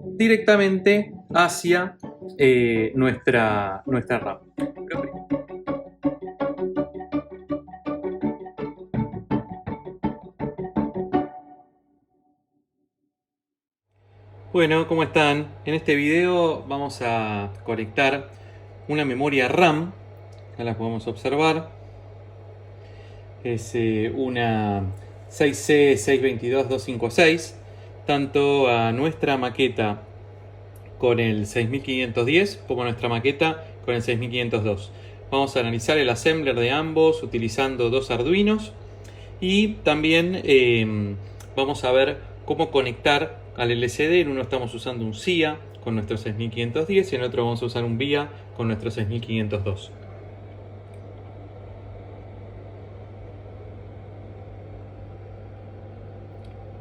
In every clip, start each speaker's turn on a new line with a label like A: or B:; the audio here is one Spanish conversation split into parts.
A: directamente hacia nuestra RAM. Bueno, ¿cómo están? En este video vamos a conectar una memoria RAM, acá la podemos observar, es una 6C622256, tanto a nuestra maqueta con el 6510 como a nuestra maqueta con el 6502. Vamos a analizar el assembler de ambos utilizando dos Arduinos y también vamos a ver cómo conectar al LCD. En uno estamos usando un SIA con nuestro 6510 y en otro vamos a usar un VIA con nuestro 6502.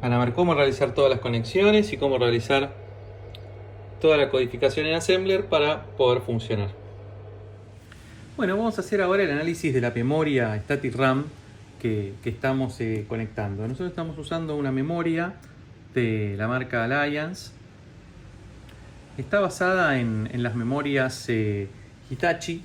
A: Van a ver cómo realizar todas las conexiones y cómo realizar toda la codificación en assembler para poder funcionar. Bueno, vamos a hacer ahora el análisis de la memoria static RAM que estamos conectando. Nosotros estamos usando una memoria de la marca Alliance. Está basada en las memorias Hitachi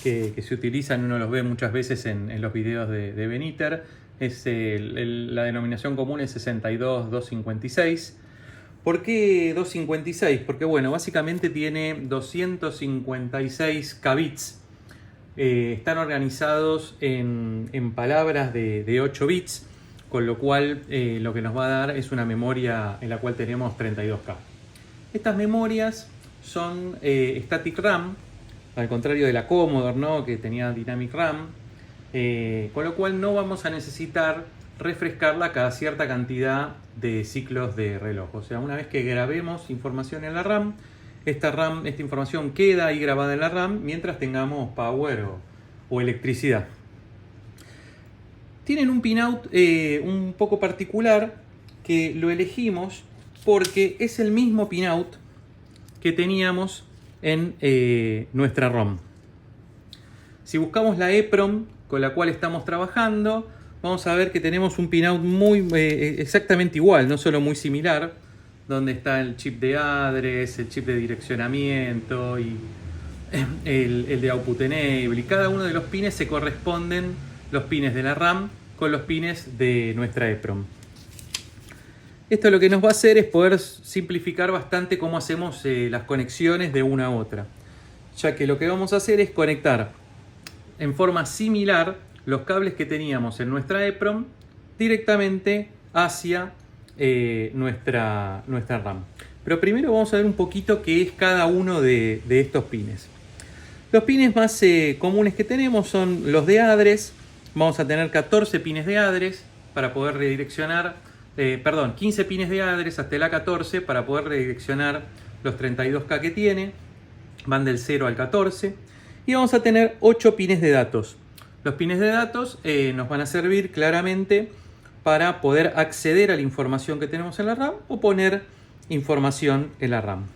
A: que se utilizan, uno los ve muchas veces en los videos de Beniter. La denominación común es 62256. ¿Por qué 256? Porque bueno, básicamente tiene 256 kbits. Están organizados en palabras de 8 bits, con lo cual lo que nos va a dar es una memoria en la cual tenemos 32K. Estas memorias son static RAM, al contrario de la Commodore, ¿no?, que tenía dynamic RAM, con lo cual no vamos a necesitar refrescarla cada cierta cantidad de ciclos de reloj. O sea, una vez que grabemos información en la RAM, esta información queda ahí grabada en la RAM mientras tengamos power o electricidad. Tienen un pinout un poco particular que lo elegimos porque es el mismo pinout que teníamos en nuestra ROM. Si buscamos la EEPROM con la cual estamos trabajando, vamos a ver que tenemos un pinout exactamente igual, no solo muy similar, donde está el chip de address, el chip de direccionamiento y el de output enable, y cada uno de los pines se corresponden los pines de la RAM con los pines de nuestra EEPROM. Esto lo que nos va a hacer es poder simplificar bastante cómo hacemos las conexiones de una a otra, ya que lo que vamos a hacer es conectar en forma similar los cables que teníamos en nuestra EEPROM directamente hacia nuestra RAM. Pero primero vamos a ver un poquito qué es cada uno de estos pines. Los pines más comunes que tenemos son los de address. Vamos a tener 14 pines de address para poder redireccionar, 15 pines de address hasta la 14 para poder redireccionar los 32K que tiene. Van del 0 al 14. Y vamos a tener 8 pines de datos. Los pines de datos nos van a servir claramente para poder acceder a la información que tenemos en la RAM o poner información en la RAM.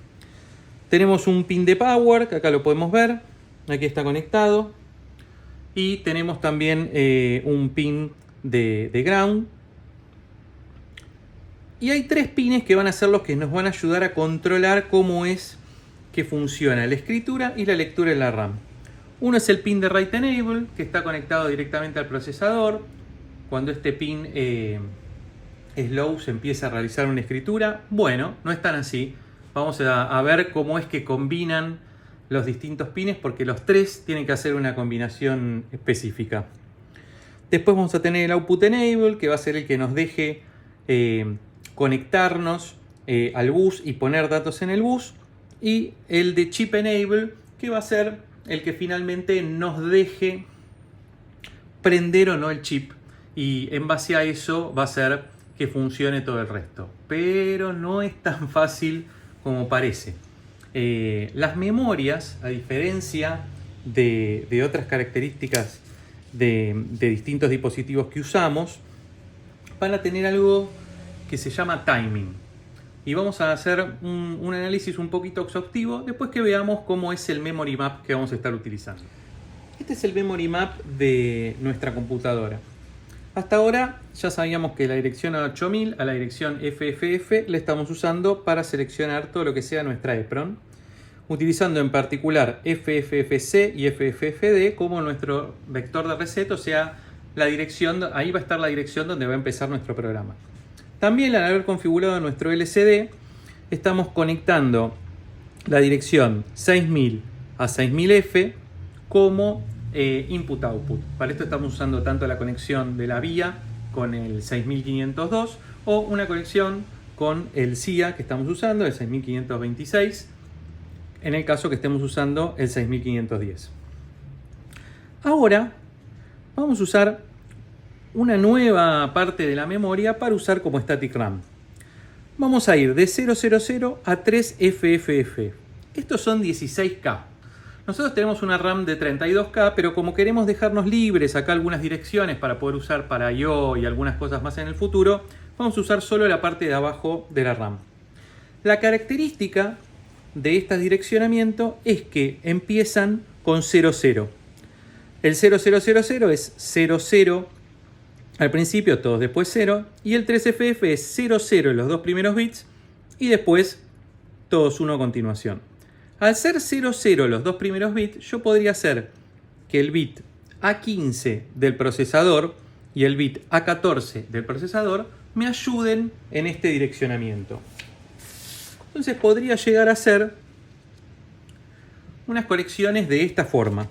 A: Tenemos un pin de power, que acá lo podemos ver, aquí está conectado. Y tenemos también un pin de ground. Y hay 3 pines que van a ser los que nos van a ayudar a controlar cómo es que funciona la escritura y la lectura en la RAM. Uno es el pin de Write Enable, que está conectado directamente al procesador. Cuando este pin es low, se empieza a realizar una escritura. Bueno, no es tan así. Vamos a ver cómo es que combinan los distintos pines, porque los 3 tienen que hacer una combinación específica. Después vamos a tener el Output Enable, que va a ser el que nos deje conectarnos al bus y poner datos en el bus. Y el de Chip Enable, que va a ser el que finalmente nos deje prender o no el chip. Y en base a eso va a ser que funcione todo el resto. Pero no es tan fácil como parece. Las memorias, a diferencia de otras características de distintos dispositivos que usamos, van a tener algo que se llama timing. Y vamos a hacer un análisis un poquito exhaustivo después que veamos cómo es el memory map que vamos a estar utilizando. Este es el memory map de nuestra computadora. Hasta ahora ya sabíamos que la dirección 8000 a la dirección FFF le estamos usando para seleccionar todo lo que sea nuestra EPROM, utilizando en particular FFFC y FFFD como nuestro vector de reset, o sea, la dirección, ahí va a estar la dirección donde va a empezar nuestro programa. También al haber configurado nuestro LCD, estamos conectando la dirección 6000 a 6000F como input-output. Para esto estamos usando tanto la conexión de la vía con el 6502 o una conexión con el CIA que estamos usando, el 6526, en el caso que estemos usando el 6510. Ahora vamos a usar una nueva parte de la memoria para usar como static RAM. Vamos a ir de 000 a 3FFF. Estos son 16K. Nosotros tenemos una RAM de 32K, pero como queremos dejarnos libres acá algunas direcciones para poder usar para I/O y algunas cosas más en el futuro, vamos a usar solo la parte de abajo de la RAM. La característica de este direccionamiento es que empiezan con 00. El 0000 es 00 al principio, todos después 0, y el 3FF es 00 en los dos primeros bits y después todos 1 a continuación. Al ser 00 los dos primeros bits, yo podría hacer que el bit A15 del procesador y el bit A14 del procesador me ayuden en este direccionamiento. Entonces podría llegar a ser unas conexiones de esta forma.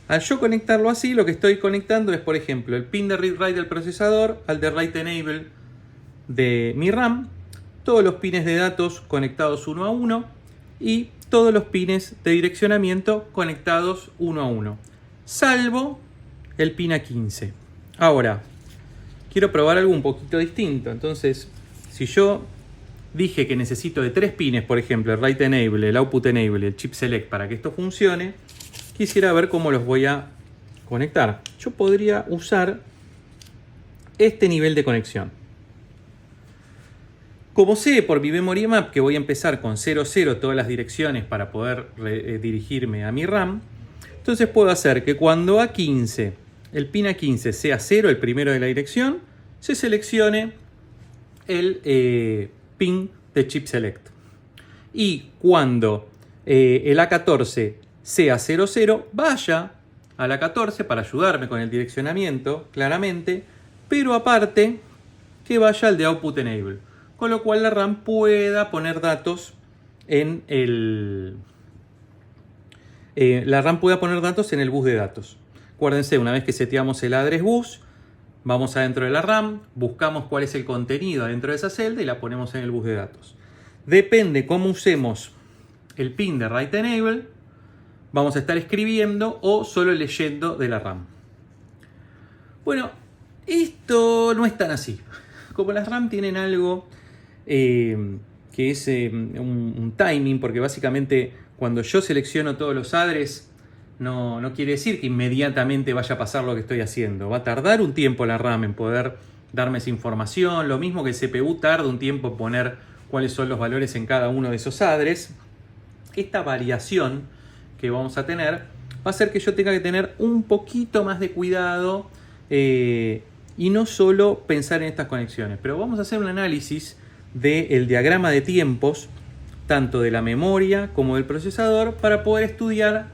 A: Al yo conectarlo así, lo que estoy conectando es, por ejemplo, el pin de read-write del procesador al de write-enable de mi RAM, todos los pines de datos conectados uno a uno y todos los pines de direccionamiento conectados uno a uno, salvo el pin A15. Ahora, quiero probar algo un poquito distinto. Entonces, si yo dije que necesito de 3 pines, por ejemplo, el write enable, el output enable y el chip select para que esto funcione, quisiera ver cómo los voy a conectar. Yo podría usar este nivel de conexión. Como sé por mi memory map que voy a empezar con 00 todas las direcciones para poder dirigirme a mi RAM, entonces puedo hacer que cuando A15, el pin A15 sea 0, el primero de la dirección, se seleccione el pin de chip select. Y cuando el A14 sea 00, vaya al A14 para ayudarme con el direccionamiento, claramente, pero aparte que vaya al de output enable. Con lo cual la RAM pueda poner datos en el bus de datos. Acuérdense, una vez que seteamos el address bus, vamos adentro de la RAM, buscamos cuál es el contenido dentro de esa celda y la ponemos en el bus de datos. Depende cómo usemos el pin de write enable, vamos a estar escribiendo o solo leyendo de la RAM. Bueno, esto no es tan así. Como las RAM tienen algo que es un timing, porque básicamente cuando yo selecciono todos los address, no quiere decir que inmediatamente vaya a pasar lo que estoy haciendo. Va a tardar un tiempo la RAM en poder darme esa información. Lo mismo que el CPU tarda un tiempo en poner cuáles son los valores en cada uno de esos address. Esta variación que vamos a tener va a hacer que yo tenga que tener un poquito más de cuidado y no solo pensar en estas conexiones. Pero vamos a hacer un análisis del diagrama de tiempos, tanto de la memoria como del procesador, para poder estudiar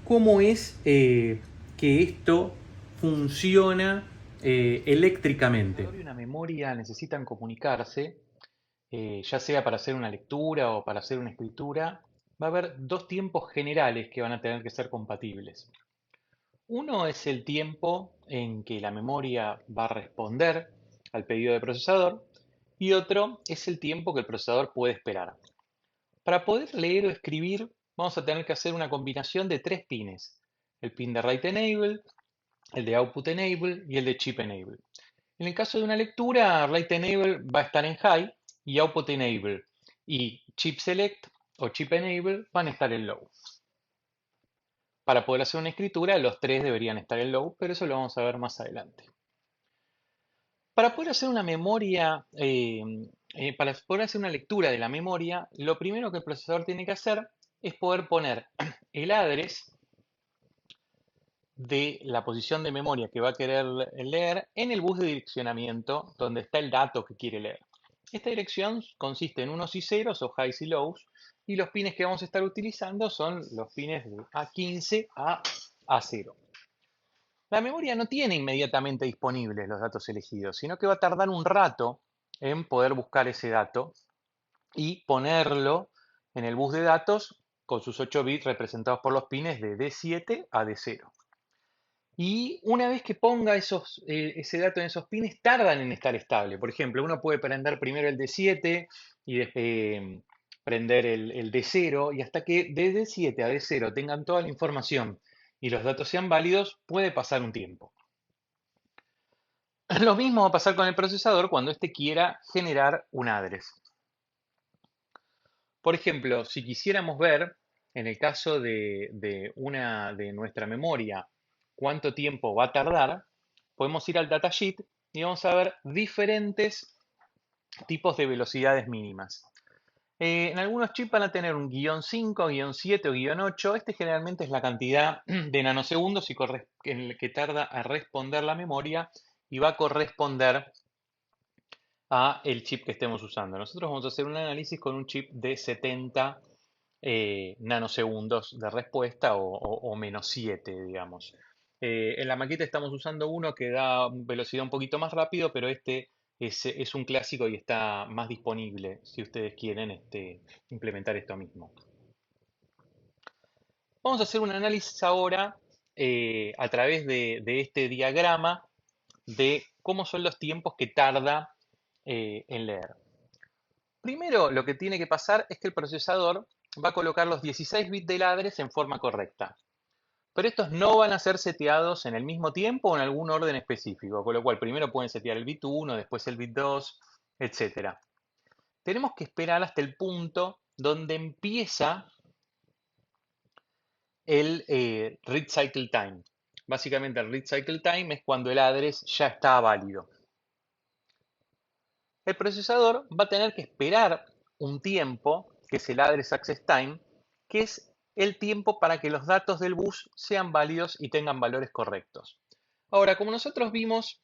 A: cómo es que esto funciona eléctricamente.
B: Y una memoria necesitan comunicarse, ya sea para hacer una lectura o para hacer una escritura, va a haber dos tiempos generales que van a tener que ser compatibles. Uno es el tiempo en que la memoria va a responder al pedido del procesador y otro es el tiempo que el procesador puede esperar. Para poder leer o escribir vamos a tener que hacer una combinación de 3 pines: el pin de write enable, el de output enable y el de chip enable. En el caso de una lectura, write enable va a estar en high y output enable y chip select o chip enable van a estar en low. Para poder hacer una escritura, los 3 deberían estar en low, pero eso lo vamos a ver más adelante. Para poder hacer una memoria, para poder hacer una lectura de la memoria, lo primero que el procesador tiene que hacer es poder poner el address de la posición de memoria que va a querer leer en el bus de direccionamiento donde está el dato que quiere leer. Esta dirección consiste en unos y ceros o highs y lows, y los pines que vamos a estar utilizando son los pines de A15 a A0. La memoria no tiene inmediatamente disponibles los datos elegidos, sino que va a tardar un rato en poder buscar ese dato y ponerlo en el bus de datos con sus 8 bits representados por los pines de D7 a D0. Y una vez que ponga ese dato en esos pines, tardan en estar estable. Por ejemplo, uno puede prender primero el D7 y prender el D0, y hasta que de D7 a D0 tengan toda la información y los datos sean válidos, puede pasar un tiempo. Lo mismo va a pasar con el procesador cuando éste quiera generar un address. Por ejemplo, si quisiéramos ver, en el caso de nuestra memoria, cuánto tiempo va a tardar, podemos ir al datasheet y vamos a ver diferentes tipos de velocidades mínimas. En algunos chips van a tener un guión 5, guión 7 o guión 8. Este generalmente es la cantidad de nanosegundos en el que tarda a responder la memoria, y va a corresponder a el chip que estemos usando. Nosotros vamos a hacer un análisis con un chip de 70 nanosegundos de respuesta, o menos 7, digamos. En la maqueta estamos usando uno que da velocidad un poquito más rápido, pero este es un clásico y está más disponible si ustedes quieren implementar esto mismo. Vamos a hacer un análisis ahora a través de este diagrama de cómo son los tiempos que tarda en leer. Primero, lo que tiene que pasar es que el procesador va a colocar los 16 bits del address en forma correcta. Pero estos no van a ser seteados en el mismo tiempo o en algún orden específico, con lo cual primero pueden setear el bit 1, después el bit 2, etc. Tenemos que esperar hasta el punto donde empieza el read cycle time. Básicamente el read cycle time es cuando el address ya está válido. El procesador va a tener que esperar un tiempo, que es el address access time, que es el tiempo para que los datos del bus sean válidos y tengan valores correctos. Ahora, como nosotros vimos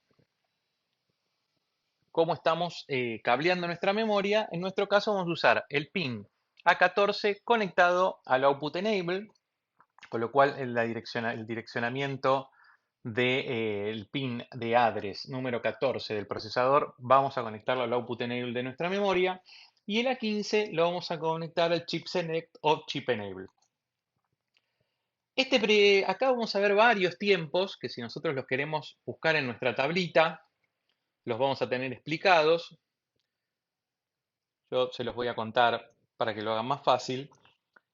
B: cómo estamos cableando nuestra memoria, en nuestro caso vamos a usar el pin A14 conectado al output enable, con lo cual el direccionamiento del pin de address número 14 del procesador vamos a conectarlo al output enable de nuestra memoria, y el A15 lo vamos a conectar al chip select o chip enable. Acá vamos a ver varios tiempos que, si nosotros los queremos buscar en nuestra tablita, los vamos a tener explicados. Yo se los voy a contar para que lo hagan más fácil.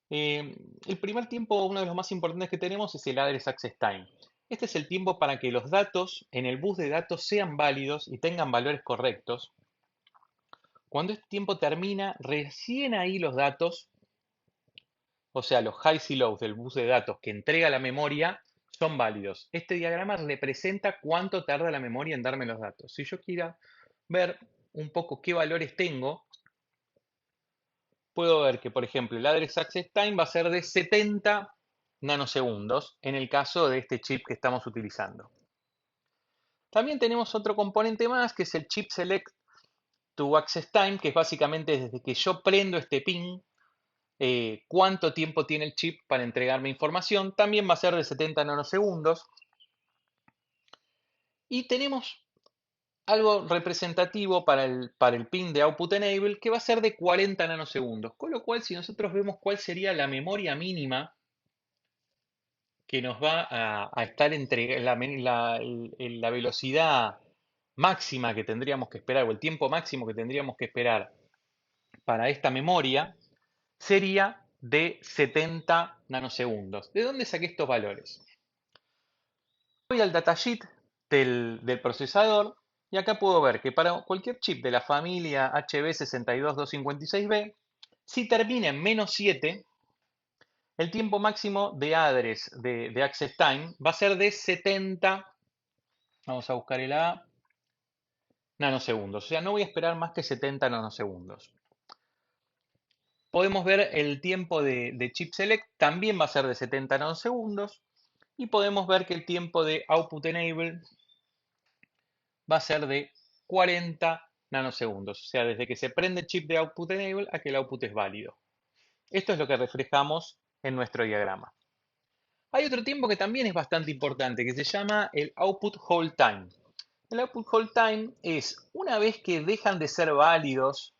B: El primer tiempo, uno de los más importantes que tenemos, es el address access time. Este es el tiempo para que los datos en el bus de datos sean válidos y tengan valores correctos. Cuando este tiempo termina, recién ahí los datos, o sea, los highs y lows del bus de datos que entrega la memoria, son válidos. Este diagrama representa cuánto tarda la memoria en darme los datos. Si yo quiera ver un poco qué valores tengo, puedo ver que, por ejemplo, el address access time va a ser de 70 nanosegundos en el caso de este chip que estamos utilizando. También tenemos otro componente más, que es el chip select to access time, que es básicamente desde que yo prendo este pin, cuánto tiempo tiene el chip para entregarme información. También va a ser de 70 nanosegundos. Y tenemos algo representativo para el pin de output enable, que va a ser de 40 nanosegundos. Con lo cual, si nosotros vemos cuál sería la memoria mínima que nos va a estar entre la velocidad máxima que tendríamos que esperar, o el tiempo máximo que tendríamos que esperar para esta memoria, sería de 70 nanosegundos. ¿De dónde saqué estos valores? Voy al datasheet del procesador, y acá puedo ver que para cualquier chip de la familia HB62256B, si termina en -7, el tiempo máximo de address de access time va a ser de 70, vamos a buscar el A, nanosegundos. O sea, no voy a esperar más que 70 nanosegundos. Podemos ver el tiempo de chip select, también va a ser de 70 nanosegundos. y podemos ver que el tiempo de output enable va a ser de 40 nanosegundos, o sea, desde que se prende el chip de output enable a que el output es válido. Esto es lo que reflejamos en nuestro diagrama. Hay otro tiempo que también es bastante importante, que se llama el output hold time. El output hold time es una vez que dejan de ser válidos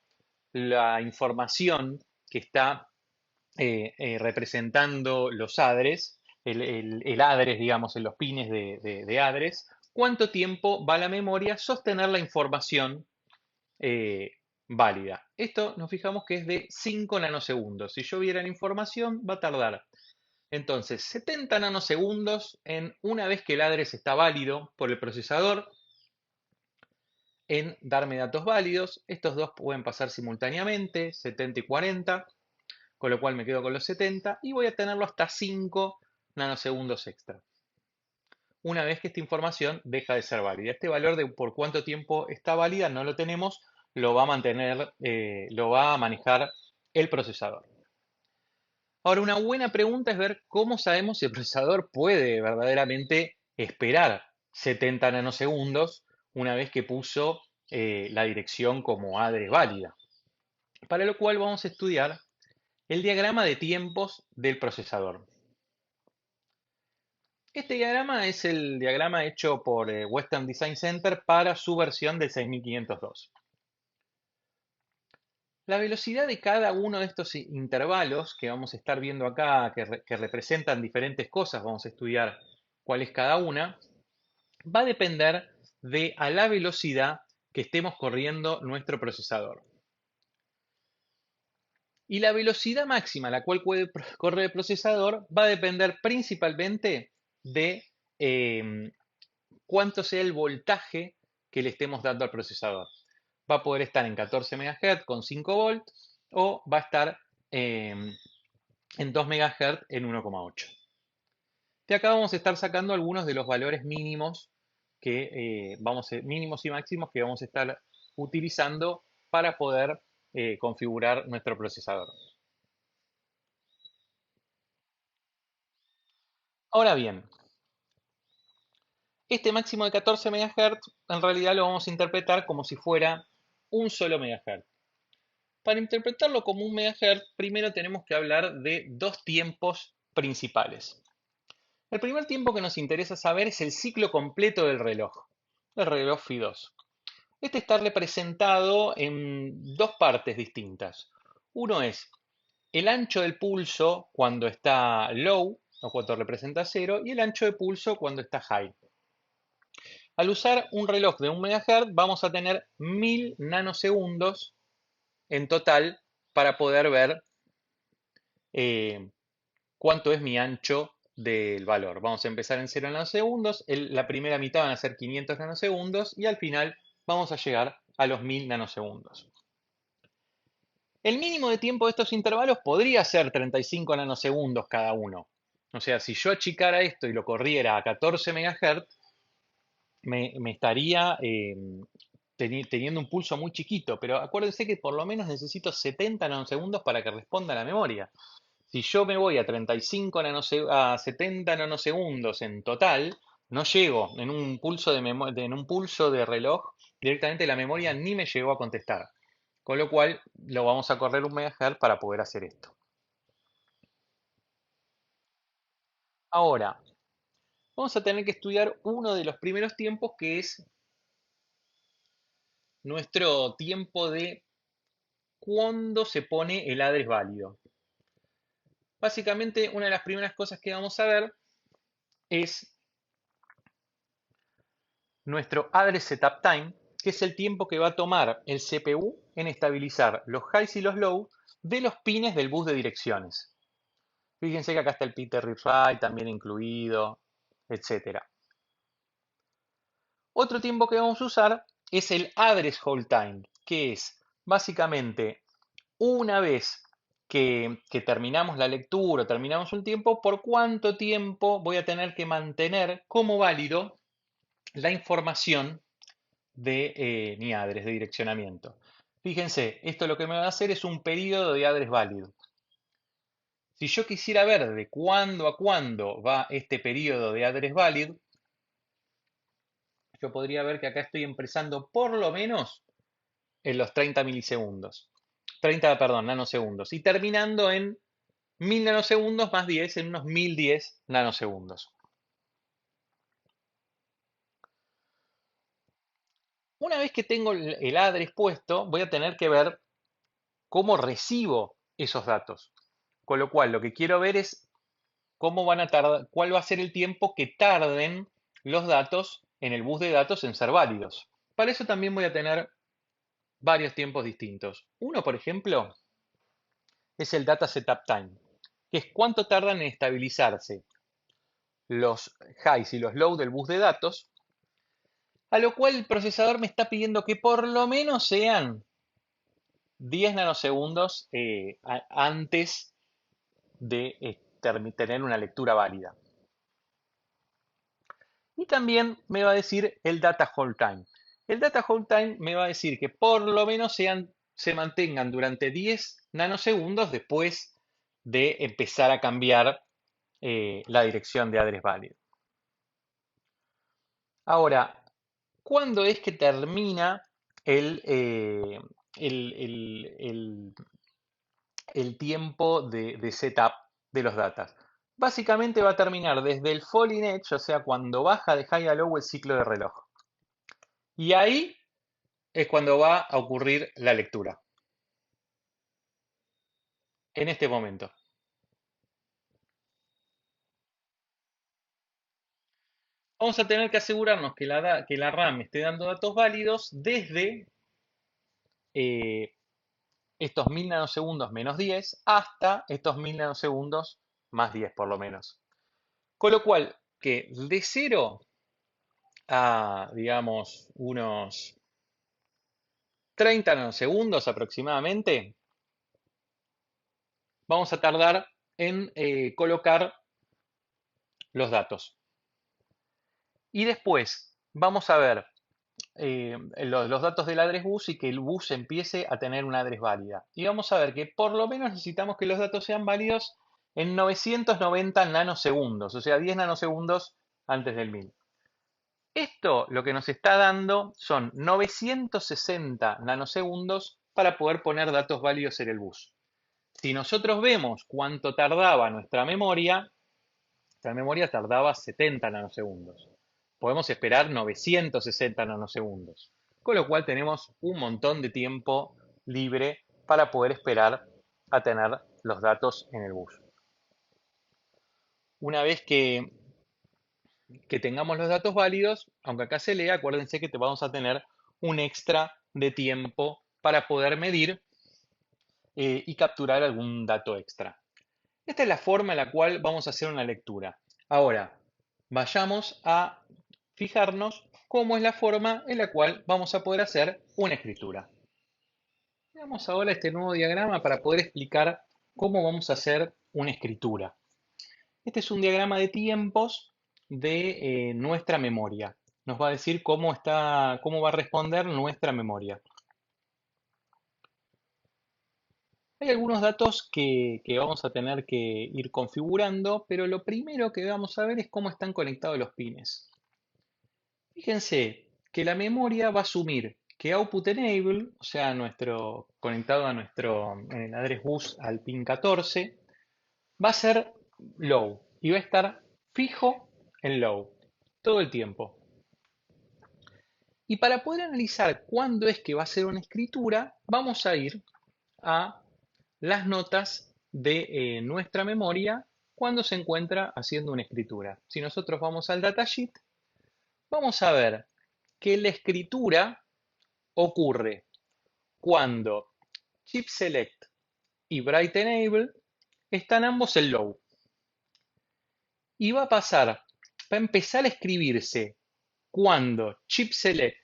B: la información que está representando los adres, el adres, digamos, en los pines de adres, cuánto tiempo va la memoria sostener la información eh, válida. Esto nos fijamos que es de 5 nanosegundos. Si yo viera la información, va a tardar entonces 70 nanosegundos en una vez que el adres está válido por el procesador en darme datos válidos. Estos dos pueden pasar simultáneamente, 70 y 40, con lo cual me quedo con los 70 y voy a tenerlo hasta 5 nanosegundos extra. Una vez que esta información deja de ser válida. Este valor de por cuánto tiempo está válida no lo tenemos, lo va a mantener, lo va a manejar el procesador. Ahora, una buena pregunta es ver cómo sabemos si el procesador puede verdaderamente esperar 70 nanosegundos una vez que puso la dirección como address válida. Para lo cual vamos a estudiar el diagrama de tiempos del procesador. Este diagrama es el diagrama hecho por Western Design Center para su versión del 6502. La velocidad de cada uno de estos intervalos que vamos a estar viendo acá, que representan diferentes cosas, vamos a estudiar cuál es cada una, va a depender de a la velocidad que estemos corriendo nuestro procesador. Y la velocidad máxima a la cual puede correr el procesador va a depender principalmente de cuánto sea el voltaje que le estemos dando al procesador. Va a poder estar en 14 MHz con 5 volts o va a estar en 2 MHz en 1,8. De acá vamos a estar sacando algunos de los valores mínimos mínimos y máximos que vamos a estar utilizando para poder configurar nuestro procesador. Ahora bien, este máximo de 14 MHz en realidad lo vamos a interpretar como si fuera un solo MHz. Para interpretarlo como un megahertz, primero tenemos que hablar de dos tiempos principales. El primer tiempo que nos interesa saber es el ciclo completo del reloj, el reloj Fi2. Este está representado en dos partes distintas. Uno es el ancho del pulso cuando está low, o cuando representa 0, y el ancho de pulso cuando está high. Al usar un reloj de 1 MHz vamos a tener 1000 nanosegundos en total para poder ver cuánto es mi ancho del valor. Vamos a empezar en 0 nanosegundos, la primera mitad van a ser 500 nanosegundos y al final vamos a llegar a los 1000 nanosegundos. El mínimo de tiempo de estos intervalos podría ser 35 nanosegundos cada uno. O sea, si yo achicara esto y lo corriera a 14 MHz, me estaría teniendo un pulso muy chiquito, pero acuérdense que por lo menos necesito 70 nanosegundos para que responda la memoria. Si yo me voy a 35 a 70 nanosegundos en total, no llego en un pulso en un pulso de reloj, directamente la memoria ni me llegó a contestar. Con lo cual lo vamos a correr 1 MHz para poder hacer esto. Ahora, vamos a tener que estudiar uno de los primeros tiempos que es nuestro tiempo de cuándo se pone el address válido. Básicamente, una de las primeras cosas que vamos a ver es nuestro address setup time, que es el tiempo que va a tomar el CPU en estabilizar los highs y los lows de los pines del bus de direcciones. Fíjense que acá está el pin de read-write también incluido, etc. Otro tiempo que vamos a usar es el address hold time, que es básicamente una vez que terminamos la lectura o terminamos un tiempo, por cuánto tiempo voy a tener que mantener como válido la información de mi address de direccionamiento. Fíjense, esto lo que me va a hacer es un periodo de address válido. Si yo quisiera ver de cuándo a cuándo va este periodo de address valid, yo podría ver que acá estoy empezando por lo menos en los 30 milisegundos. 30, perdón, nanosegundos. Y terminando en 1000 nanosegundos más 10, en unos 1010 nanosegundos. Una vez que tengo el address puesto, voy a tener que ver cómo recibo esos datos. Con lo cual, lo que quiero ver es cómo van a tardar, cuál va a ser el tiempo que tarden los datos en el bus de datos en ser válidos. Para eso también voy a tener varios tiempos distintos. Uno, por ejemplo, es el data setup time, que es cuánto tardan en estabilizarse los highs y los lows del bus de datos, a lo cual el procesador me está pidiendo que por lo menos sean 10 nanosegundos antes de tener una lectura válida. Y también me va a decir el data hold time. El data hold time me va a decir que por lo menos se mantengan durante 10 nanosegundos después de empezar a cambiar la dirección de address valid. Ahora, ¿cuándo es que termina el, el- el- el tiempo de setup de los datas? Básicamente va a terminar desde el falling edge, o sea, cuando baja de high a low el ciclo de reloj. Y ahí es cuando va a ocurrir la lectura, en este momento. Vamos a tener que asegurarnos que la RAM esté dando datos válidos desde eh, estos 1000 nanosegundos menos 10 hasta estos 1000 nanosegundos más 10 por lo menos. Con lo cual, que de 0 a, digamos, unos 30 nanosegundos aproximadamente, vamos a tardar en colocar los datos. Y después vamos a ver los datos del address bus y que el bus empiece a tener una address válida. Y vamos a ver que por lo menos necesitamos que los datos sean válidos en 990 nanosegundos, o sea, 10 nanosegundos antes del 1000. Esto lo que nos está dando son 960 nanosegundos para poder poner datos válidos en el bus. Si nosotros vemos cuánto tardaba nuestra memoria tardaba 70 nanosegundos. Podemos esperar 960 nanosegundos, con lo cual tenemos un montón de tiempo libre para poder esperar a tener los datos en el bus. Una vez que tengamos los datos válidos, aunque acá se lea, acuérdense que vamos a tener un extra de tiempo para poder medir y capturar algún dato extra. Esta es la forma en la cual vamos a hacer una lectura. Ahora, vayamos a fijarnos cómo es la forma en la cual vamos a poder hacer una escritura. Veamos ahora este nuevo diagrama para poder explicar cómo vamos a hacer una escritura. Este es un diagrama de tiempos de nuestra memoria. Nos va a decir cómo va a responder nuestra memoria. Hay algunos datos que vamos a tener que ir configurando, pero lo primero que vamos a ver es cómo están conectados los pines. Fíjense que la memoria va a asumir que output enable, o sea, conectado a nuestro en el address bus al pin 14, va a ser low y va a estar fijo en low todo el tiempo. Y para poder analizar cuándo es que va a ser una escritura, vamos a ir a las notas de nuestra memoria cuando se encuentra haciendo una escritura. Si nosotros vamos al datasheet, vamos a ver que la escritura ocurre cuando chip select y bright enable están ambos en low. Y va a empezar a escribirse cuando chip select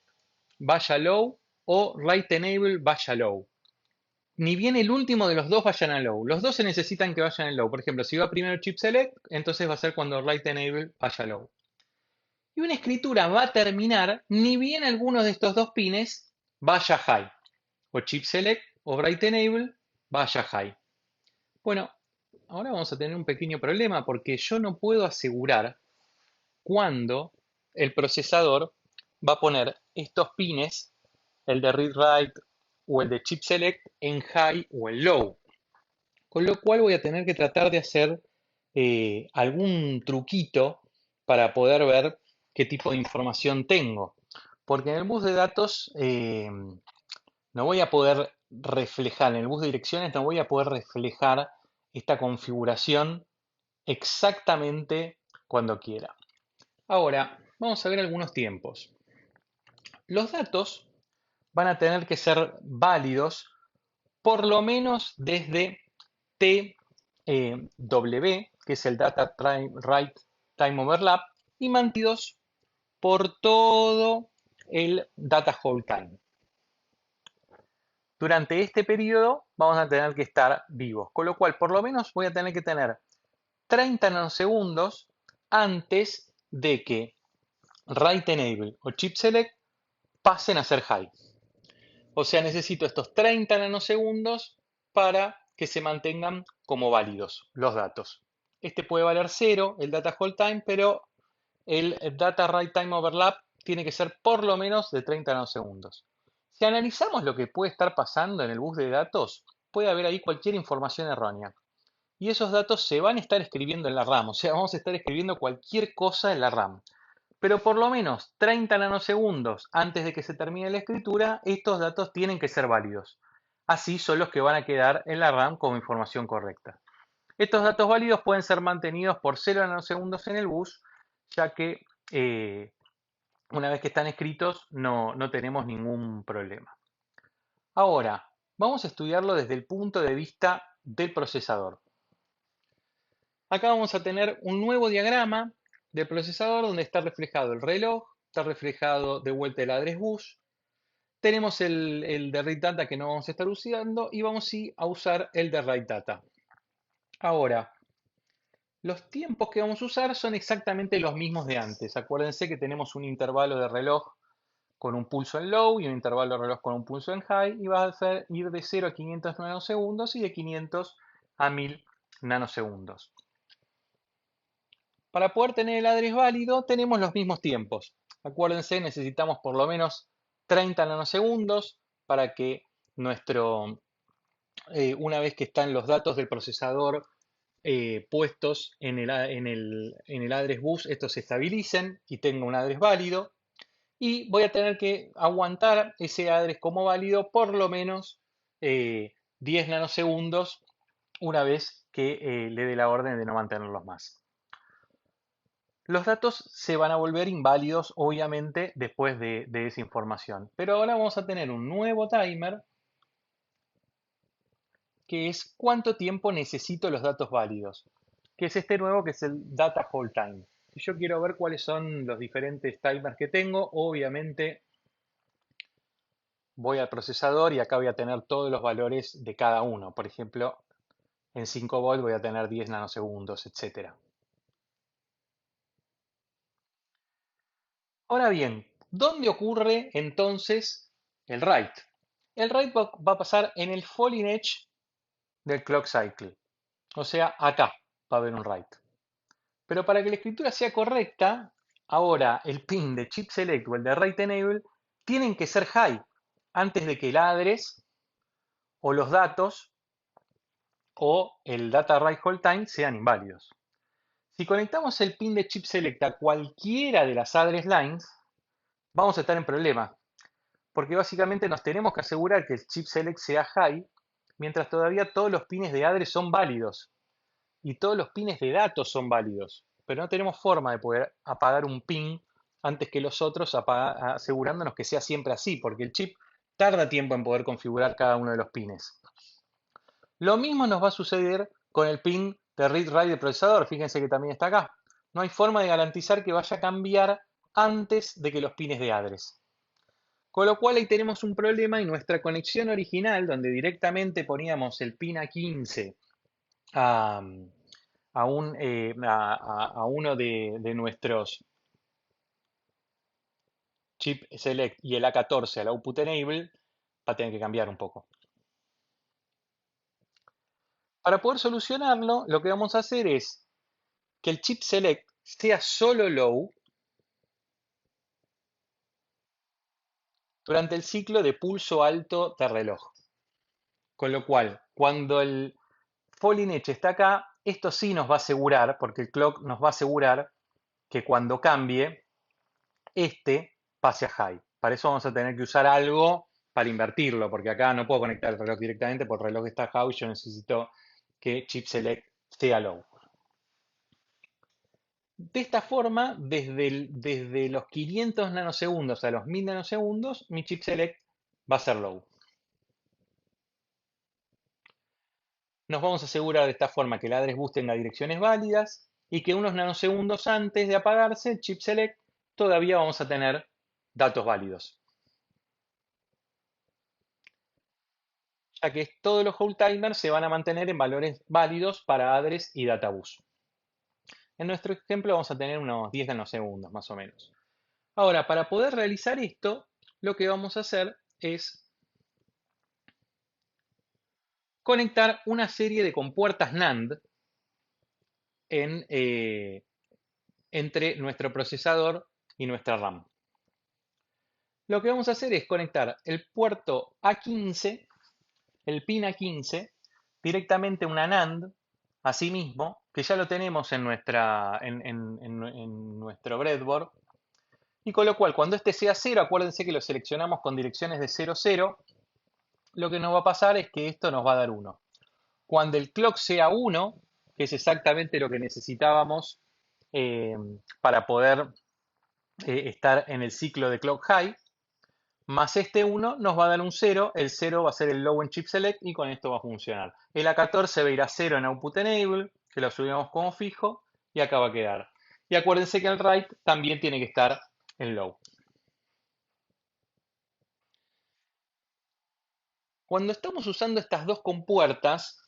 B: vaya low o right enable vaya low. Ni bien el último de los dos vayan a low. Los dos se necesitan que vayan en low. Por ejemplo, si va primero chip select, entonces va a ser cuando right enable vaya low. Y una escritura va a terminar ni bien alguno de estos dos pines vaya high. O chip select o bright enable vaya high. Bueno, ahora vamos a tener un pequeño problema porque yo no puedo asegurar cuándo el procesador va a poner estos pines, el de read write o el de chip select, en high o en low. Con lo cual voy a tener que tratar de hacer algún truquito para poder ver qué tipo de información tengo. Porque en el bus de datos no voy a poder reflejar, en el bus de direcciones no voy a poder reflejar esta configuración exactamente cuando quiera. Ahora, vamos a ver algunos tiempos. Los datos van a tener que ser válidos por lo menos desde TW, que es el Data Write Time Overlap, y mantenidos por todo el Data Hold Time. Durante este periodo vamos a tener que estar vivos, con lo cual por lo menos voy a tener que tener 30 nanosegundos antes de que Write Enable o Chip Select pasen a ser High. O sea, necesito estos 30 nanosegundos para que se mantengan como válidos los datos. Este puede valer 0, el Data Hold Time, pero el Data Write Time Overlap tiene que ser por lo menos de 30 nanosegundos. Si analizamos lo que puede estar pasando en el bus de datos, puede haber ahí cualquier información errónea. Y esos datos se van a estar escribiendo en la RAM, o sea, vamos a estar escribiendo cualquier cosa en la RAM. Pero por lo menos 30 nanosegundos antes de que se termine la escritura, estos datos tienen que ser válidos. Así son los que van a quedar en la RAM como información correcta. Estos datos válidos pueden ser mantenidos por 0 nanosegundos en el bus, ya que una vez que están escritos no tenemos ningún problema. Ahora, vamos a estudiarlo desde el punto de vista del procesador. Acá vamos a tener un nuevo diagrama del procesador donde está reflejado el reloj, está reflejado de vuelta el address bus, tenemos el de read data que no vamos a estar usando y vamos a usar el de write data. Ahora, los tiempos que vamos a usar son exactamente los mismos de antes. Acuérdense que tenemos un intervalo de reloj con un pulso en low y un intervalo de reloj con un pulso en high y va a ir de 0 a 500 nanosegundos y de 500 a 1000 nanosegundos. Para poder tener el address válido tenemos los mismos tiempos. Acuérdense, necesitamos por lo menos 30 nanosegundos para que una vez que están los datos del procesador puestos en el address bus, estos se estabilicen y tenga un address válido. Y voy a tener que aguantar ese address como válido por lo menos 10 nanosegundos una vez que le dé la orden de no mantenerlos más. Los datos se van a volver inválidos, obviamente, después de esa información. Pero ahora vamos a tener un nuevo timer, que es cuánto tiempo necesito los datos válidos, que es este nuevo, que es el Data Hold Time. Si yo quiero ver cuáles son los diferentes timers que tengo, obviamente voy al procesador y acá voy a tener todos los valores de cada uno. Por ejemplo, en 5 volt voy a tener 10 nanosegundos, etc. Ahora bien, ¿dónde ocurre entonces el write? El write va a pasar en el falling edge del clock cycle. O sea, acá va a haber un write. Pero para que la escritura sea correcta, ahora el pin de chip select o el de write enable tienen que ser high antes de que el address o los datos o el data write hold time sean inválidos. Si conectamos el pin de chip select a cualquiera de las address lines, vamos a estar en problema, porque básicamente nos tenemos que asegurar que el chip select sea high, mientras todavía todos los pines de address son válidos y todos los pines de datos son válidos, pero no tenemos forma de poder apagar un pin antes que los otros, asegurándonos que sea siempre así, porque el chip tarda tiempo en poder configurar cada uno de los pines. Lo mismo nos va a suceder con el pin de read-write del procesador, fíjense que también está acá. No hay forma de garantizar que vaya a cambiar antes de que los pines de address. Con lo cual ahí tenemos un problema y nuestra conexión original, donde directamente poníamos el pin A15 a, a uno de nuestros chip select y el A14 al output enable, va a tener que cambiar un poco. Para poder solucionarlo, lo que vamos a hacer es que el chip select sea solo low durante el ciclo de pulso alto de reloj. Con lo cual, cuando el falling edge está acá, esto sí nos va a asegurar, porque el clock nos va a asegurar que cuando cambie, este pase a high. Para eso vamos a tener que usar algo para invertirlo, porque acá no puedo conectar el reloj directamente, porque el reloj está high y yo necesito que chip select sea low. De esta forma, desde los 500 nanosegundos a los 1000 nanosegundos, mi chip select va a ser low. Nos vamos a asegurar de esta forma que el address bus tenga direcciones válidas y que unos nanosegundos antes de apagarse el chip select todavía vamos a tener datos válidos. Ya que todos los hold timers se van a mantener en valores válidos para address y data bus. En nuestro ejemplo vamos a tener unos 10 nanosegundos más o menos. Ahora, para poder realizar esto, lo que vamos a hacer es conectar una serie de compuertas NAND entre nuestro procesador y nuestra RAM. Lo que vamos a hacer es conectar el puerto A15, el pin A15, directamente a una NAND, así mismo, que ya lo tenemos en nuestro breadboard, y con lo cual cuando este sea 0, acuérdense que lo seleccionamos con direcciones de 0, 0, lo que nos va a pasar es que esto nos va a dar 1. Cuando el clock sea 1, que es exactamente lo que necesitábamos para poder estar en el ciclo de clock high, más este 1 nos va a dar un 0, el 0 va a ser el low en chip select y con esto va a funcionar. El A14 va a ir a 0 en output enable, que lo subimos como fijo, y acá va a quedar. Y acuérdense que el write también tiene que estar en low. Cuando estamos usando estas dos compuertas,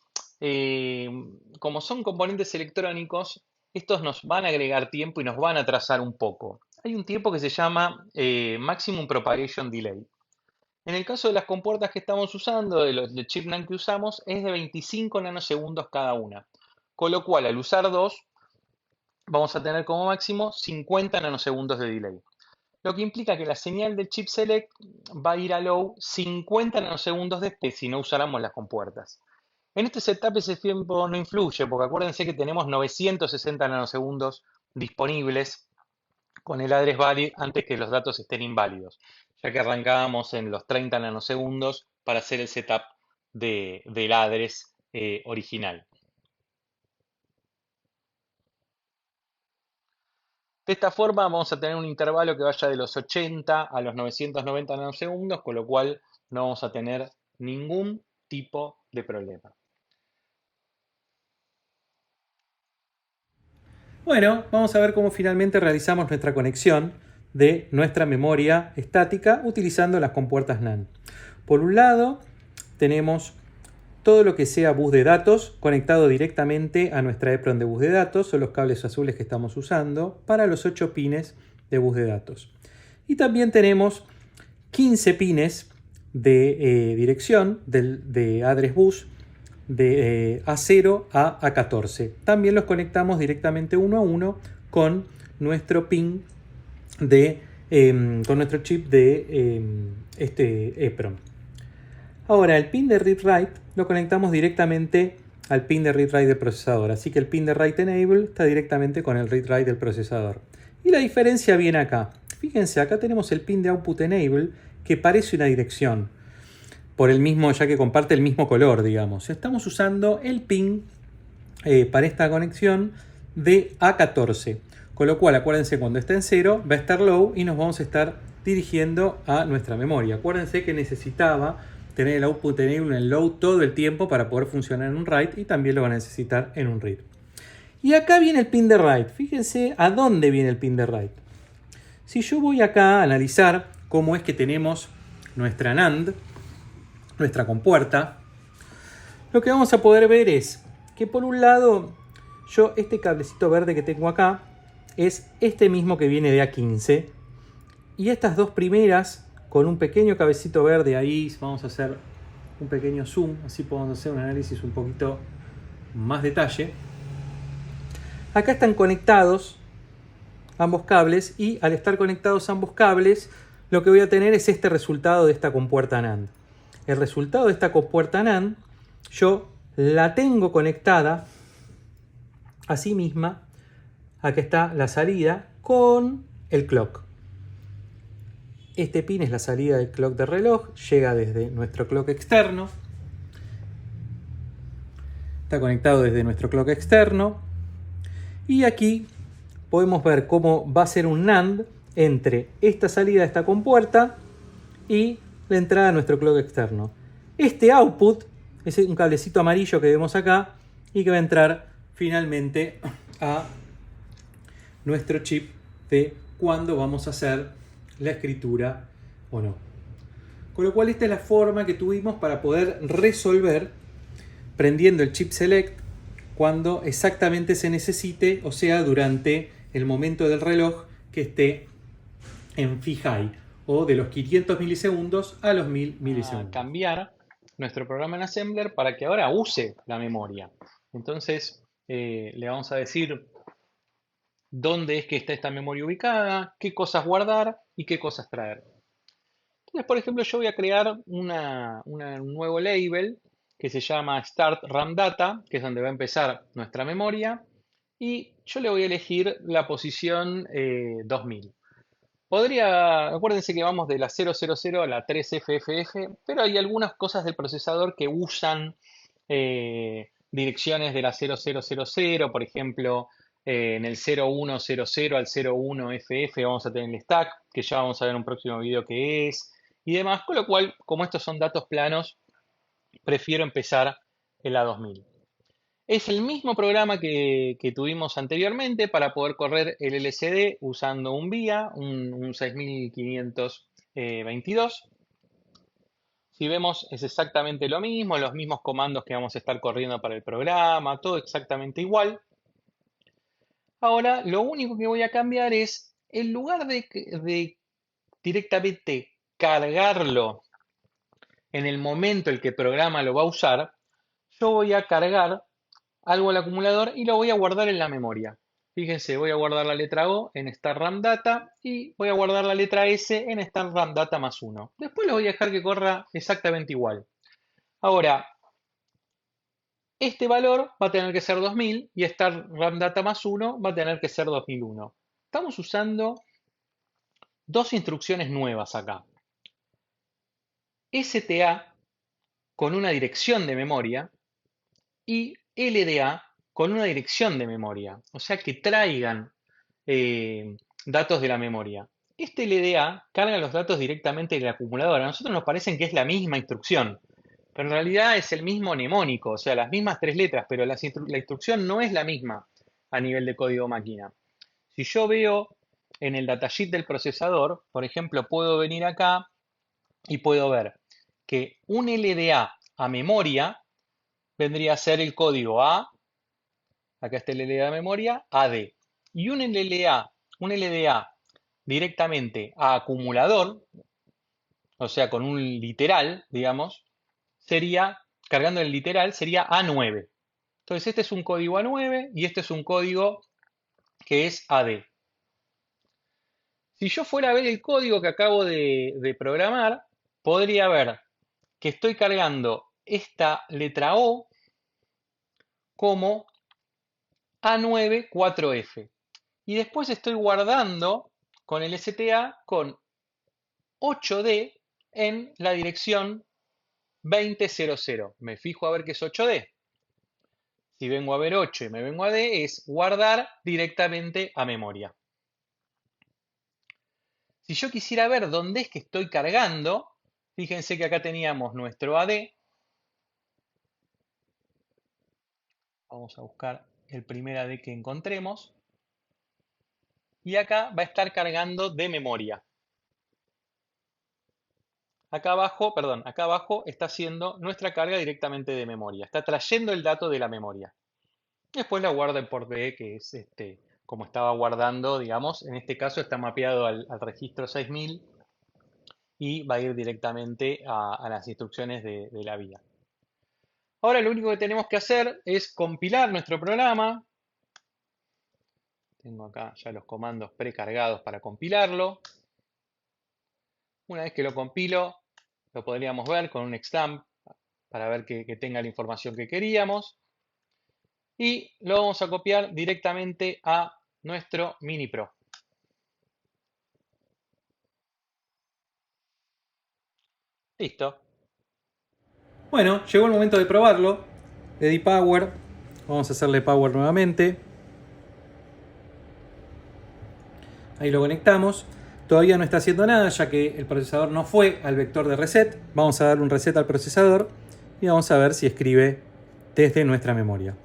B: como son componentes electrónicos, estos nos van a agregar tiempo y nos van a atrasar un poco. Hay un tiempo que se llama Maximum Propagation Delay. En el caso de las compuertas que estamos usando, de chip NAND que usamos, es de 25 nanosegundos cada una. Con lo cual, al usar dos, vamos a tener como máximo 50 nanosegundos de delay. Lo que implica que la señal del chip select va a ir a low 50 nanosegundos después si no usáramos las compuertas. En este setup ese tiempo no influye, porque acuérdense que tenemos 960 nanosegundos disponibles con el address valid antes que los datos estén inválidos, ya que arrancábamos en los 30 nanosegundos para hacer el setup del address original. De esta forma vamos a tener un intervalo que vaya de los 80 a los 990 nanosegundos, con lo cual no vamos a tener ningún tipo de problema.
A: Bueno, vamos a ver cómo finalmente realizamos nuestra conexión de nuestra memoria estática utilizando las compuertas NAND. Por un lado, tenemos todo lo que sea bus de datos conectado directamente a nuestra EPROM de bus de datos, son los cables azules que estamos usando para los 8 pines de bus de datos. Y también tenemos 15 pines de dirección de address bus de A0 a A14. También los conectamos directamente uno a uno con nuestro pin con nuestro chip de este EPROM. Ahora, el pin de read-write lo conectamos directamente al pin de read-write del procesador. Así que el pin de write enable está directamente con el read-write del procesador. Y la diferencia viene acá. Fíjense, acá tenemos el pin de output enable que parece una dirección. Por el mismo, ya que comparte el mismo color, digamos. Estamos usando el pin para esta conexión de A14. Con lo cual, acuérdense, cuando está en 0 va a estar low y nos vamos a estar dirigiendo a nuestra memoria. Acuérdense que necesitaba tener el output enable en low todo el tiempo para poder funcionar en un write y también lo van a necesitar en un read. Y acá viene el pin de write. Fíjense a dónde viene el pin de write. Si yo voy acá a analizar cómo es que tenemos nuestra NAND, nuestra compuerta, lo que vamos a poder ver es que por un lado yo este cablecito verde que tengo acá es este mismo que viene de A15 y estas dos primeras con un pequeño cablecito verde ahí, vamos a hacer un pequeño zoom, así podemos hacer un análisis un poquito más detalle, acá están conectados ambos cables y al estar conectados ambos cables, lo que voy a tener es este resultado de esta compuerta NAND. El resultado de esta compuerta NAND, yo la tengo conectada a sí misma. Acá está la salida con el clock. Este pin es la salida del clock de reloj, llega desde nuestro clock externo. Está conectado desde nuestro clock externo. Y aquí podemos ver cómo va a ser un NAND entre esta salida de esta compuerta y la entrada a nuestro clock externo. Este output es un cablecito amarillo que vemos acá y que va a entrar finalmente a nuestro chip de cuándo vamos a hacer la escritura o no. Con lo cual esta es la forma que tuvimos para poder resolver prendiendo el chip select cuando exactamente se necesite, o sea, durante el momento del reloj que esté en phi high, o de los 500 milisegundos a los 1000 milisegundos.
B: Cambiar nuestro programa en Assembler para que ahora use la memoria. Entonces le vamos a decir dónde es que está esta memoria ubicada, qué cosas guardar y qué cosas traer. Entonces, por ejemplo, yo voy a crear un nuevo label que se llama Start RAM Data, que es donde va a empezar nuestra memoria, y yo le voy a elegir la posición 2000. Acuérdense que vamos de la 000 a la 3FFF, pero hay algunas cosas del procesador que usan direcciones de la 0000, por ejemplo, en el 0100 al 01FF vamos a tener el stack, que ya vamos a ver en un próximo video qué es, y demás, con lo cual, como estos son datos planos, prefiero empezar en la 2000. Es el mismo programa que tuvimos anteriormente para poder correr el LCD usando un VIA, un 6522. Si vemos es exactamente lo mismo, los mismos comandos que vamos a estar corriendo para el programa, todo exactamente igual. Ahora lo único que voy a cambiar es, en lugar de directamente cargarlo en el momento en que el programa lo va a usar, yo voy a cargar algo al acumulador y lo voy a guardar en la memoria. Fíjense, voy a guardar la letra O en Start RAM Data y voy a guardar la letra S en Start RAM Data más 1. Después lo voy a dejar que corra exactamente igual. Ahora, este valor va a tener que ser 2000 y Start RAM Data más 1 va a tener que ser 2001. Estamos usando dos instrucciones nuevas acá. STA con una dirección de memoria y LDA con una dirección de memoria, o sea que traigan datos de la memoria. Este LDA carga los datos directamente del acumulador. A nosotros nos parecen que es la misma instrucción, pero en realidad es el mismo mnemónico, o sea, las mismas tres letras, pero la instrucción no es la misma a nivel de código máquina. Si yo veo en el datasheet del procesador, por ejemplo, puedo venir acá y puedo ver que un LDA a memoria vendría a ser el código A, acá está el LDA de memoria, AD. Y un LDA directamente a acumulador, o sea, con un literal, digamos, sería, cargando el literal, sería A9. Entonces este es un código A9 y este es un código que es AD. Si yo fuera a ver el código que acabo de programar, podría ver que estoy cargando esta letra O como A9-4F. Y después estoy guardando con el STA con 8D en la dirección 2000. Me fijo a ver qué es 8D. Si vengo a ver 8 y me vengo a D, es guardar directamente a memoria. Si yo quisiera ver dónde es que estoy cargando, fíjense que acá teníamos nuestro AD. Vamos a buscar el primer AD que encontremos. Y acá va a estar cargando de memoria. Acá abajo está haciendo nuestra carga directamente de memoria. Está trayendo el dato de la memoria. Después la guarda en port B, que es como estaba guardando, digamos. En este caso está mapeado al registro 6000 y va a ir directamente a las instrucciones de la vía. Ahora lo único que tenemos que hacer es compilar nuestro programa. Tengo acá ya los comandos precargados para compilarlo. Una vez que lo compilo, lo podríamos ver con un examp para ver que tenga la información que queríamos. Y lo vamos a copiar directamente a nuestro MiniPro. Listo.
A: Bueno, llegó el momento de probarlo. Le di power. Vamos a hacerle power nuevamente. Ahí lo conectamos. Todavía no está haciendo nada ya que el procesador no fue al vector de reset. Vamos a darle un reset al procesador y vamos a ver si escribe desde nuestra memoria.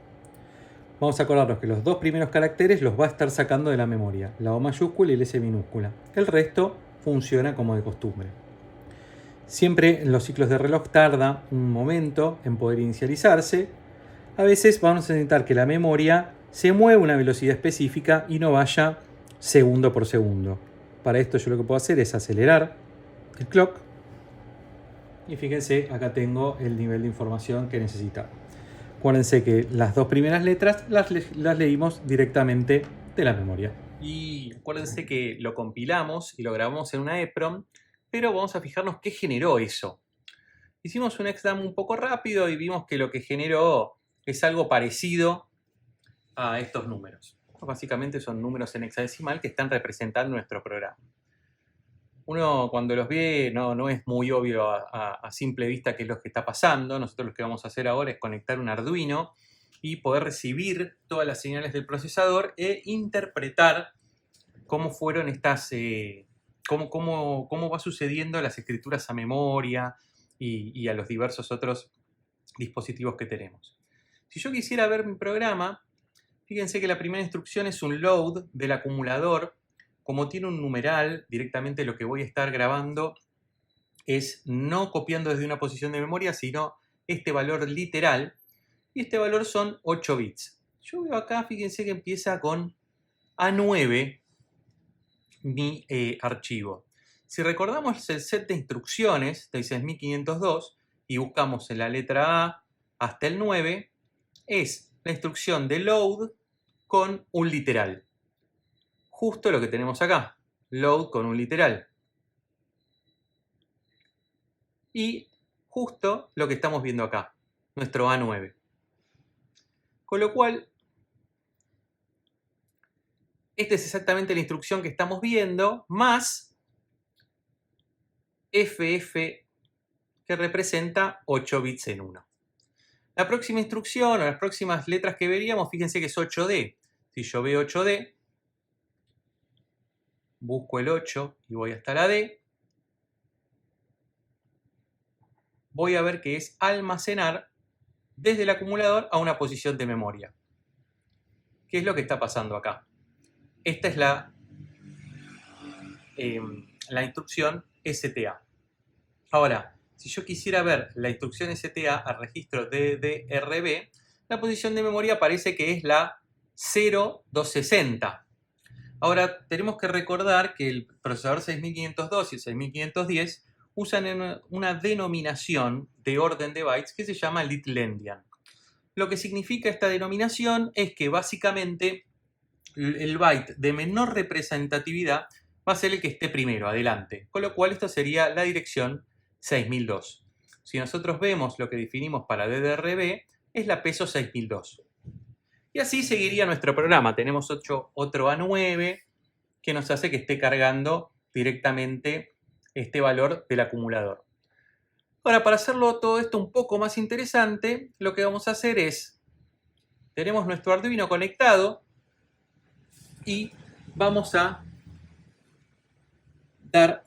A: Vamos a acordarnos que los dos primeros caracteres los va a estar sacando de la memoria, la O mayúscula y la S minúscula. El resto funciona como de costumbre. Siempre en los ciclos de reloj tarda un momento en poder inicializarse. A veces vamos a necesitar que la memoria se mueva a una velocidad específica y no vaya segundo por segundo. Para esto yo lo que puedo hacer es acelerar el clock. Y fíjense, acá tengo el nivel de información que necesitaba. Acuérdense que las dos primeras letras las leímos directamente de la memoria. Y acuérdense que lo compilamos y lo grabamos en una EEPROM, pero vamos a fijarnos qué generó eso. Hicimos un exam un poco rápido y vimos que lo que generó es algo parecido a estos números. Básicamente son números en hexadecimal que están representando nuestro programa. Uno cuando los ve no es muy obvio a simple vista qué es lo que está pasando. Nosotros lo que vamos a hacer ahora es conectar un Arduino y poder recibir todas las señales del procesador e interpretar cómo fueron estas, cómo va sucediendo las escrituras a memoria y a los diversos otros dispositivos que tenemos. Si yo quisiera ver mi programa, fíjense que la primera instrucción es un load del acumulador. Como tiene un numeral, directamente lo que voy a estar grabando es no copiando desde una posición de memoria, sino este valor literal. Y este valor son 8 bits. Yo veo acá, fíjense que empieza con A9 mi archivo. Si recordamos el set de instrucciones de 6502 y buscamos en la letra A hasta el 9, es la instrucción de load con un literal. Justo lo que tenemos acá, load con un literal. Y justo lo que estamos viendo acá, nuestro A9. Con lo cual, esta es exactamente la instrucción que estamos viendo, más FF, que representa 8 bits en 1. La próxima instrucción o las próximas letras que veríamos, fíjense que es 8D. Si yo veo 8D, busco el 8 y voy hasta la D, voy a ver que es almacenar desde el acumulador a una posición de memoria. ¿Qué es lo que está pasando acá? Esta es la instrucción STA. Ahora, si yo quisiera ver la instrucción STA al registro DDRB, la posición de memoria parece que es la 0260. Ahora, tenemos que recordar que el procesador 6502 y el 6510 usan una denominación de orden de bytes que se llama little endian. Lo que significa esta denominación es que básicamente el byte de menor representatividad va a ser el que esté primero, adelante. Con lo cual esto sería la dirección 6002. Si nosotros vemos lo que definimos para DDRB, es la peso 6002. Y así seguiría nuestro programa. Tenemos otro A9 que nos hace que esté cargando directamente este valor del acumulador. Ahora, para hacerlo todo esto un poco más interesante, lo que vamos a hacer es, tenemos nuestro Arduino conectado y vamos a dar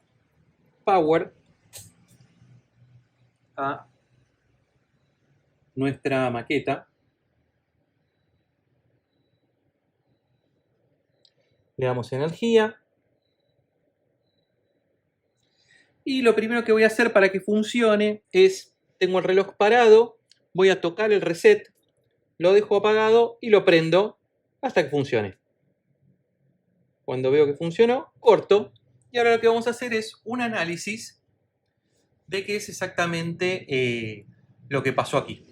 A: power a nuestra maqueta. Le damos energía. Y lo primero que voy a hacer para que funcione es, tengo el reloj parado, voy a tocar el reset, lo dejo apagado y lo prendo hasta que funcione. Cuando veo que funcionó, corto. Y ahora lo que vamos a hacer es un análisis de qué es exactamente lo que pasó aquí.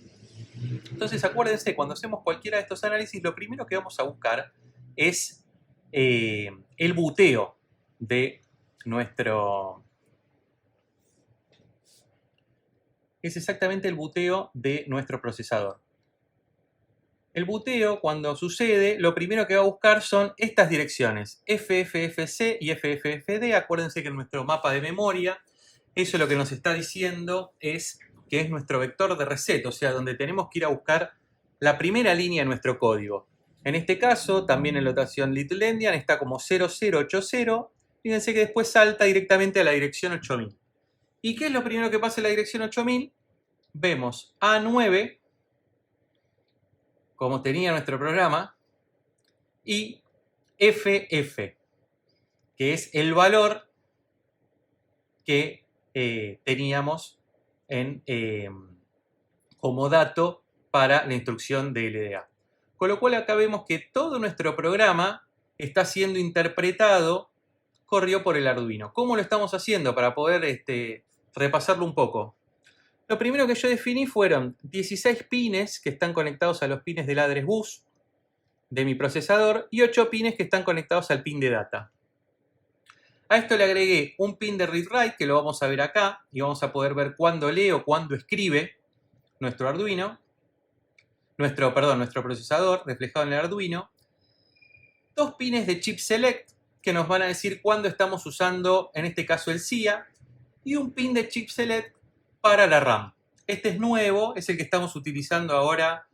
A: Entonces acuérdense, cuando hacemos cualquiera de estos análisis, lo primero que vamos a buscar es el buteo de nuestro... Es exactamente el buteo de nuestro procesador. El buteo, cuando sucede, lo primero que va a buscar son estas direcciones, FFFC y FFFD. Acuérdense que en nuestro mapa de memoria, eso lo que nos está diciendo es que es nuestro vector de reset, o sea, donde tenemos que ir a buscar la primera línea de nuestro código. En este caso, también en notación Little Endian está como 0080. Fíjense que después salta directamente a la dirección 8000. ¿Y qué es lo primero que pasa en la dirección 8000? Vemos A9, como tenía nuestro programa, y FF, que es el valor que teníamos como dato para la instrucción de LDA. Con lo cual acá vemos que todo nuestro programa está siendo interpretado, corrió por el Arduino. ¿Cómo lo estamos haciendo? Para poder repasarlo un poco. Lo primero que yo definí fueron 16 pines que están conectados a los pines del address bus de mi procesador y 8 pines que están conectados al pin de data. A esto le agregué un pin de read-write que lo vamos a ver acá y vamos a poder ver cuándo lee o cuándo escribe nuestro Arduino, nuestro procesador reflejado en el Arduino. 2 pines de chip select que nos van a decir cuándo estamos usando, en este caso el CIA, y un pin de chip select para la RAM. Este es nuevo, es el que estamos utilizando ahora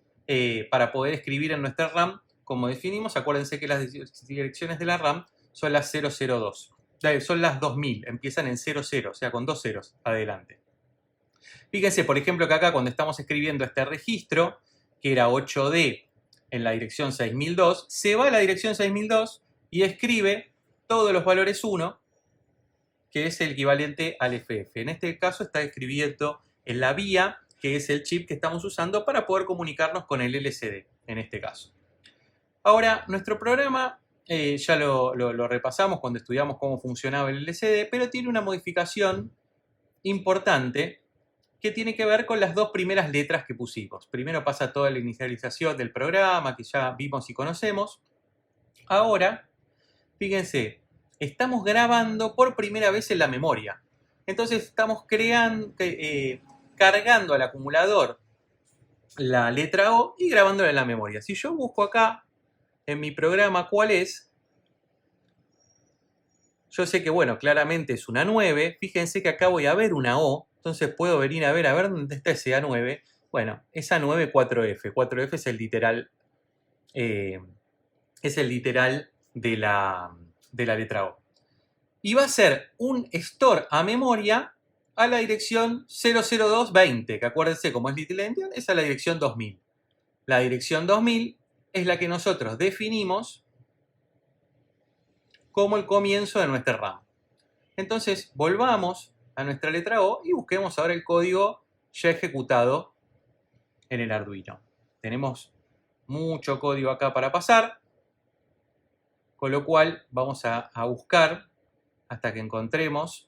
A: para poder escribir en nuestra RAM. Como definimos, acuérdense que las direcciones de la RAM son las 002. Son las 2000, empiezan en 00, o sea, con 2 ceros adelante. Fíjense, por ejemplo, que acá cuando estamos escribiendo este registro, que era 8D en la dirección 6002, se va a la dirección 6002 y escribe todos los valores 1, que es el equivalente al FF. En este caso está escribiendo en la vía, que es el chip que estamos usando para poder comunicarnos con el LCD, en este caso. Ahora, nuestro programa ya lo repasamos cuando estudiamos cómo funcionaba el LCD, pero tiene una modificación importante que tiene que ver con las 2 primeras letras que pusimos. Primero pasa toda la inicialización del programa, que ya vimos y conocemos. Ahora, fíjense, estamos grabando por primera vez en la memoria. Entonces estamos cargando al acumulador la letra O y grabándola en la memoria. Si yo busco acá en mi programa cuál es, yo sé que, bueno, claramente es una 9. Fíjense que acá voy a ver una O. Entonces puedo venir a ver dónde está ese A9. Bueno, esa 9 4F. 4F es el literal, de la letra O. Y va a ser un store a memoria a la dirección 00220, que acuérdense, como es Little Endian, es a la dirección 2000. La dirección 2000 es la que nosotros definimos como el comienzo de nuestra RAM. Entonces, volvamos a nuestra letra O y busquemos ahora el código ya ejecutado en el Arduino. Tenemos mucho código acá para pasar, con lo cual vamos a buscar hasta que encontremos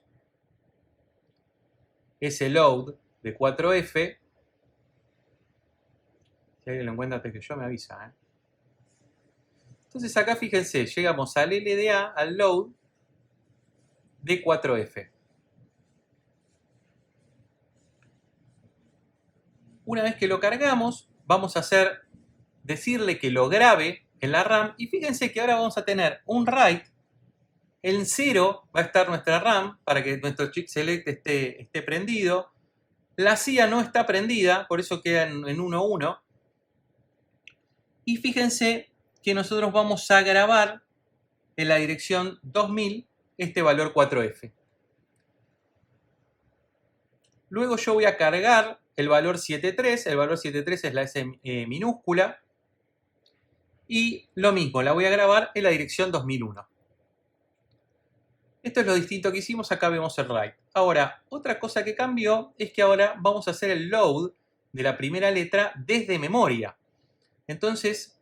A: ese load de 4F. Si alguien lo encuentra antes que yo, me avisa. Entonces acá fíjense, llegamos al LDA, al load de 4F. Una vez que lo cargamos, vamos a decirle que lo grabe en la RAM. Y fíjense que ahora vamos a tener un write. En 0 va a estar nuestra RAM para que nuestro chip select esté prendido. La CIA no está prendida, por eso queda en 1.1. Y fíjense que nosotros vamos a grabar en la dirección 2000 este valor 4F. Luego yo voy a cargar el valor 73. El valor 73 es la S minúscula. Y lo mismo, la voy a grabar en la dirección 2001. Esto es lo distinto que hicimos. Acá vemos el write. Ahora, otra cosa que cambió es que ahora vamos a hacer el load de la primera letra desde memoria. Entonces,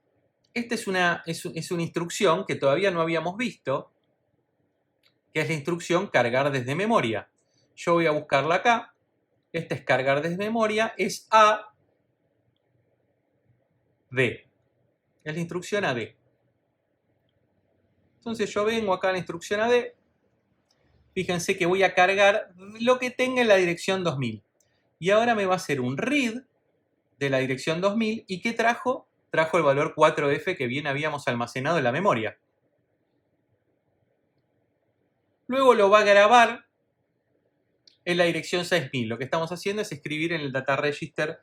A: esta es una instrucción que todavía no habíamos visto, que es la instrucción cargar desde memoria. Yo voy a buscarla acá. Esta es cargar desde memoria, es A D. Es la instrucción AD. Entonces yo vengo acá a la instrucción AD. Fíjense que voy a cargar lo que tenga en la dirección 2000. Y ahora me va a hacer un read de la dirección 2000. ¿Y qué trajo? Trajo el valor 4F que bien habíamos almacenado en la memoria. Luego lo va a grabar en la dirección 6000. Lo que estamos haciendo es escribir en el data register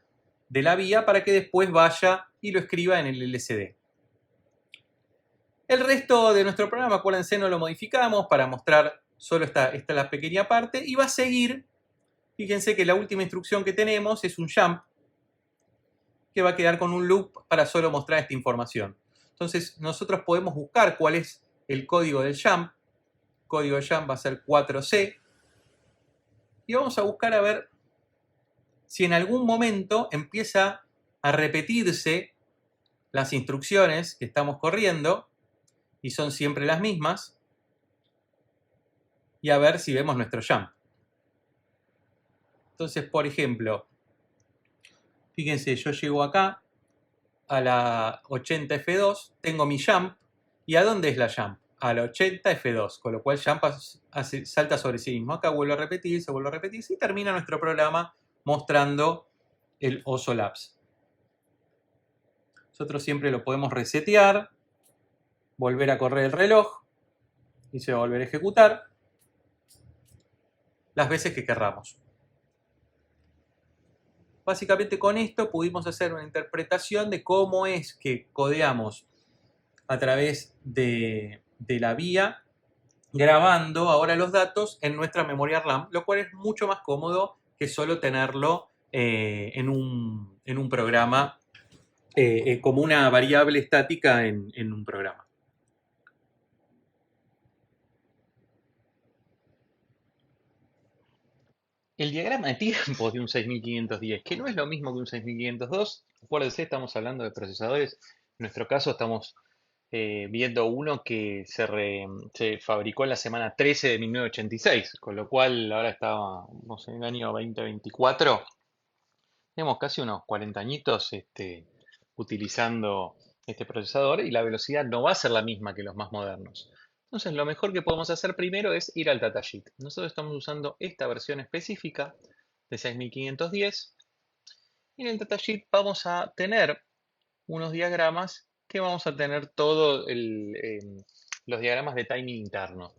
A: de la vía para que después vaya y lo escriba en el LCD. El resto de nuestro programa, acuérdense, no lo modificamos para mostrar solo esta la pequeña parte y va a seguir. Fíjense que la última instrucción que tenemos es un jump que va a quedar con un loop para solo mostrar esta información. Entonces nosotros podemos buscar cuál es el código del jump. El código del jump va a ser 4C. Y vamos a buscar a ver si en algún momento empieza a repetirse las instrucciones que estamos corriendo y son siempre las mismas. Y a ver si vemos nuestro jump. Entonces, por ejemplo, fíjense, yo llego acá a la 80F2, tengo mi jump. ¿Y a dónde es la jump? A la 80F2, con lo cual jump salta sobre sí mismo. Acá vuelve a repetirse y termina nuestro programa mostrando el OSO Labs. Nosotros siempre lo podemos resetear, volver a correr el reloj y se va a volver a ejecutar las veces que querramos. Básicamente con esto pudimos hacer una interpretación de cómo es que codeamos a través de la vía, grabando ahora los datos en nuestra memoria RAM, lo cual es mucho más cómodo que solo tenerlo en un programa como una variable estática en un programa.
B: El diagrama de tiempos de un 6510, que no es lo mismo que un 6502, acuérdense, estamos hablando de procesadores. En nuestro caso estamos viendo uno que se fabricó en la semana 13 de 1986, con lo cual ahora estamos en el año 2024. Tenemos casi unos 40 añitos utilizando este procesador y la velocidad no va a ser la misma que los más modernos. Entonces, lo mejor que podemos hacer primero es ir al datasheet. Nosotros estamos usando esta versión específica de 6510 y en el datasheet vamos a tener unos diagramas que vamos a tener todos los diagramas de timing interno.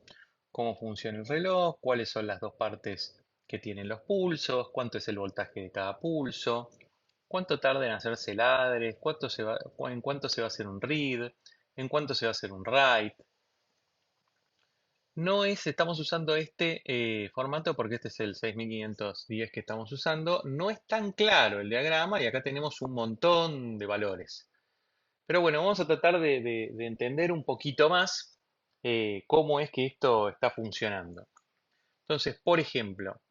B: Cómo funciona el reloj, cuáles son las dos partes que tienen los pulsos, cuánto es el voltaje de cada pulso, cuánto tarda en hacerse ladres, en cuánto se va a hacer un read, en cuánto se va a hacer un write. Estamos usando este formato porque este es el 6510 que estamos usando. No es tan claro el diagrama y acá tenemos un montón de valores. Pero bueno, vamos a tratar de entender un poquito más cómo es que esto está funcionando. Entonces, por ejemplo,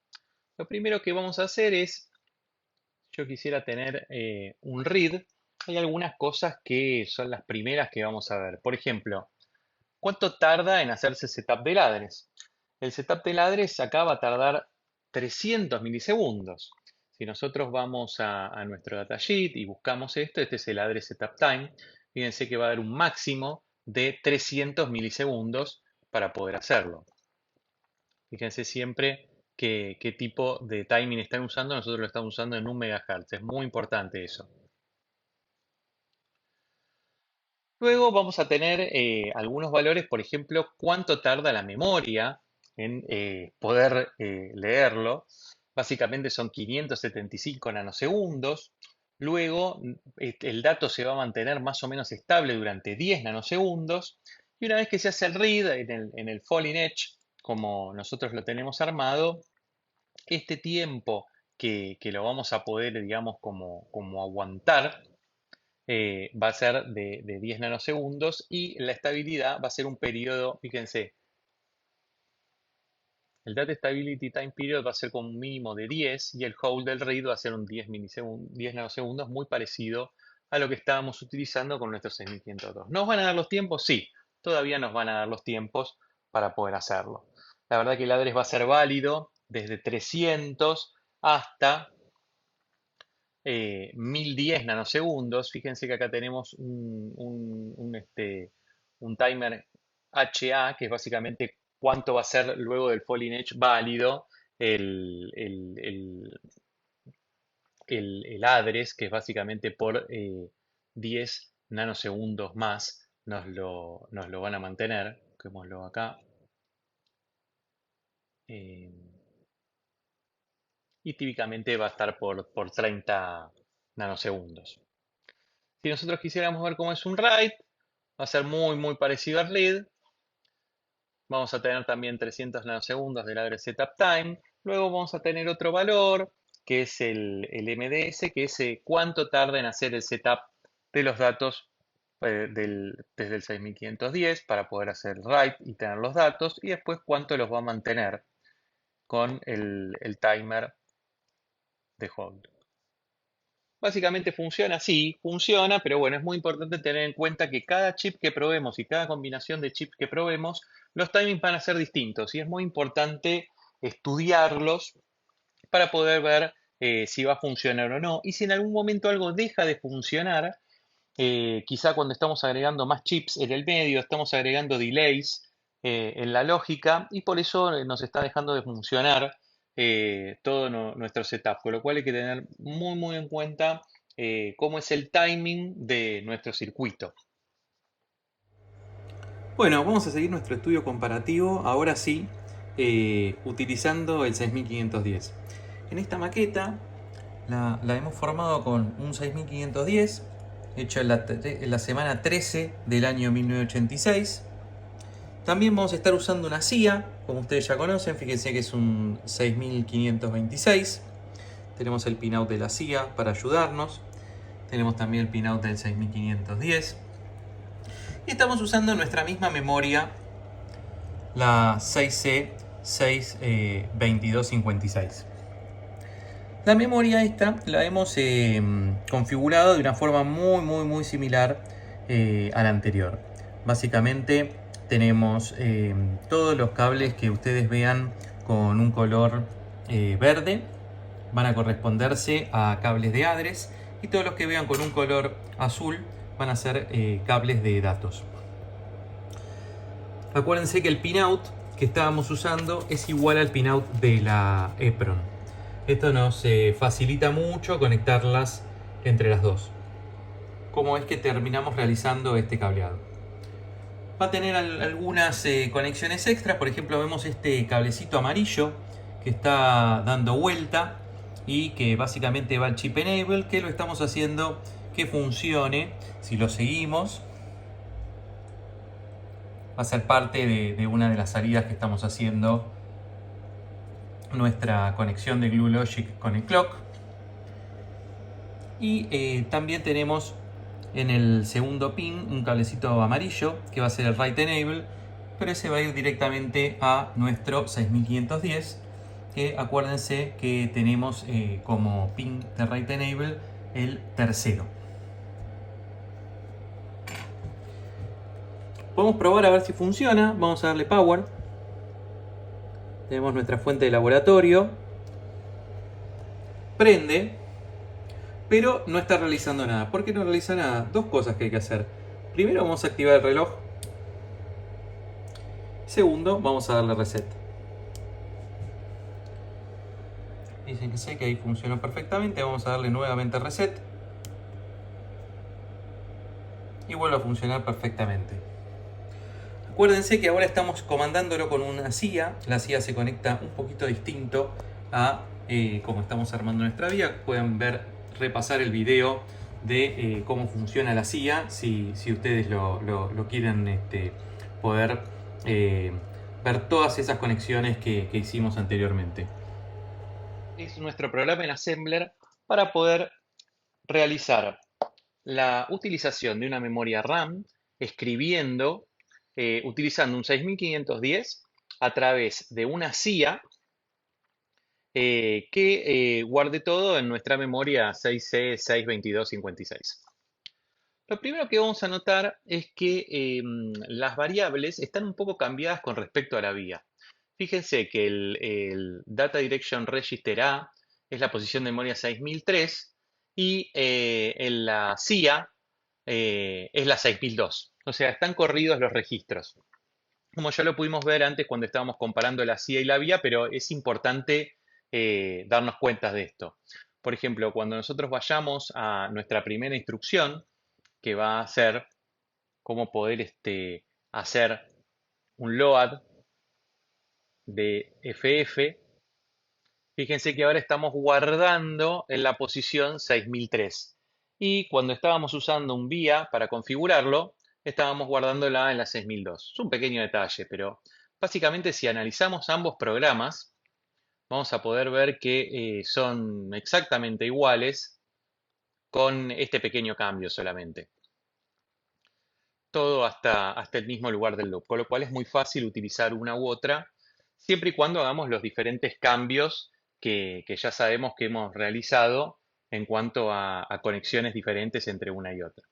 B: lo primero que vamos a hacer es, yo quisiera tener un read. Hay algunas cosas que son las primeras que vamos a ver. Por ejemplo, ¿cuánto tarda en hacerse setup de ladres? El setup de ladres acá va a tardar 300 milisegundos. Si nosotros vamos a nuestro datasheet y buscamos esto, este es el address setup time. Fíjense que va a haber un máximo de 300 milisegundos para poder hacerlo. Fíjense siempre qué tipo de timing están usando. Nosotros lo estamos usando en 1 MHz. Es muy importante eso. Luego vamos a tener algunos valores, por ejemplo, cuánto tarda la memoria en poder leerlo. Básicamente son 575 nanosegundos. Luego el dato se va a mantener más o menos estable durante 10 nanosegundos. Y una vez que se hace el read en el falling edge, como nosotros lo tenemos armado, este tiempo que lo vamos a poder, digamos, como aguantar, va a ser de 10 nanosegundos y la estabilidad va a ser un periodo, fíjense, el Data Stability Time Period va a ser con un mínimo de 10 y el hold del read va a ser un 10 nanosegundos, muy parecido a lo que estábamos utilizando con nuestro 6502. ¿Nos van a dar los tiempos? Sí, todavía nos van a dar los tiempos para poder hacerlo. La verdad que el address va a ser válido desde 300 hasta 1010 nanosegundos. Fíjense que acá tenemos un timer HA, que es básicamente cuánto va a ser luego del Falling Edge válido el address, que es básicamente por 10 nanosegundos más nos lo van a mantener. Busquémoslo acá. eh, y típicamente va a estar por 30 nanosegundos. Si nosotros quisiéramos ver cómo es un write, va a ser muy parecido al read. Vamos a tener también 300 nanosegundos del address setup time. Luego vamos a tener otro valor, que es el MDS, que es cuánto tarda en hacer el setup de los datos desde el 6510 para poder hacer write y tener los datos. Y después cuánto los va a mantener con el timer de hold. Básicamente funciona, sí, funciona, pero bueno, es muy importante tener en cuenta que cada chip que probemos y cada combinación de chips que probemos, los timings van a ser distintos y es muy importante estudiarlos para poder ver si va a funcionar o no. Y si en algún momento algo deja de funcionar, quizá cuando estamos agregando más chips en el medio, estamos agregando delays en la lógica y por eso nos está dejando de funcionar todo nuestro setup. Con lo cual hay que tener muy en cuenta cómo es el timing de nuestro circuito.
A: Bueno, vamos a seguir nuestro estudio comparativo, ahora sí, utilizando el 6510. En esta maqueta la hemos formado con un 6510, hecho en la semana 13 del año 1986. También vamos a estar usando una CIA, como ustedes ya conocen, fíjense que es un 6526. Tenemos el pinout de la CIA para ayudarnos. Tenemos también el pinout del 6510. Y estamos usando nuestra misma memoria, la 6C62256. La memoria esta la hemos configurado de una forma muy similar a la anterior. Básicamente tenemos todos los cables que ustedes vean con un color verde van a corresponderse a cables de address y todos los que vean con un color azul van a ser cables de datos. Acuérdense que el pinout que estábamos usando es igual al pinout de la EPROM. Esto nos facilita mucho conectarlas entre las dos. ¿Cómo es que terminamos realizando este cableado? Va a tener algunas conexiones extras. Por ejemplo, vemos este cablecito amarillo que está dando vuelta y que básicamente va al chip enable, que lo estamos haciendo que funcione. Si lo seguimos, va a ser parte de una de las salidas que estamos haciendo, nuestra conexión de Glue Logic con el clock. Y también tenemos en el segundo pin un cablecito amarillo que va a ser el write enable, pero ese va a ir directamente a nuestro 6510, que acuérdense que tenemos como pin de write enable el tercero. Podemos probar a ver si funciona. Vamos a darle power. Tenemos nuestra fuente de laboratorio. Prende, pero no está realizando nada. ¿Por qué no realiza nada? Dos cosas que hay que hacer. Primero vamos a activar el reloj. Segundo, vamos a darle reset. Dicen que sé que ahí funcionó perfectamente. Vamos a darle nuevamente reset. Y vuelve a funcionar perfectamente. Acuérdense que ahora estamos comandándolo con una CIA. La CIA se conecta un poquito distinto a cómo estamos armando nuestra vía. Pueden repasar el video de cómo funciona la CIA si ustedes lo quieren poder ver todas esas conexiones que hicimos anteriormente.
B: Es nuestro programa en Assembler para poder realizar la utilización de una memoria RAM escribiendo, utilizando un 6510 a través de una CIA que guarde todo en nuestra memoria 6C62256. Lo primero que vamos a notar es que las variables están un poco cambiadas con respecto a la vía. Fíjense que el Data Direction Register A es la posición de memoria 6003 y en la CIA es la 6002. O sea, están corridos los registros. Como ya lo pudimos ver antes cuando estábamos comparando la CIA y la vía, pero es importante darnos cuenta de esto. Por ejemplo, cuando nosotros vayamos a nuestra primera instrucción, que va a ser cómo poder hacer un load de FF, fíjense que ahora estamos guardando en la posición 6003. Y cuando estábamos usando un vía para configurarlo, estábamos guardándola en la 6002. Es un pequeño detalle, pero básicamente si analizamos ambos programas, vamos a poder ver que son exactamente iguales con este pequeño cambio solamente. Todo hasta el mismo lugar del loop, con lo cual es muy fácil utilizar una u otra, siempre y cuando hagamos los diferentes cambios que ya sabemos que hemos realizado en cuanto a conexiones diferentes entre una y otra.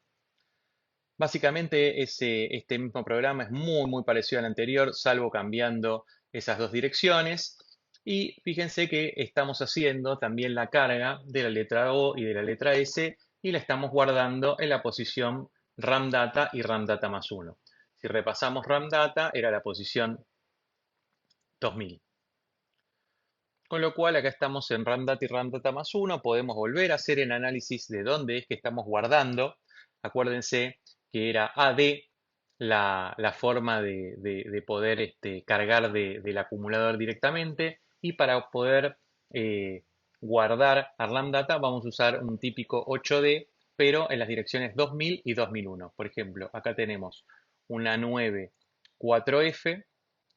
B: Básicamente este mismo programa es muy parecido al anterior, salvo cambiando esas dos direcciones. Y fíjense que estamos haciendo también la carga de la letra O y de la letra S y la estamos guardando en la posición ramdata y ramdata más 1. Si repasamos ramdata, era la posición 2000. Con lo cual acá estamos en ramdata y ramdata más 1. Podemos volver a hacer el análisis de dónde es que estamos guardando. Acuérdense que era AD la forma de poder cargar del acumulador directamente. Y para poder guardar a ramdata vamos a usar un típico 8D, pero en las direcciones 2000 y 2001. Por ejemplo, acá tenemos una 9 4F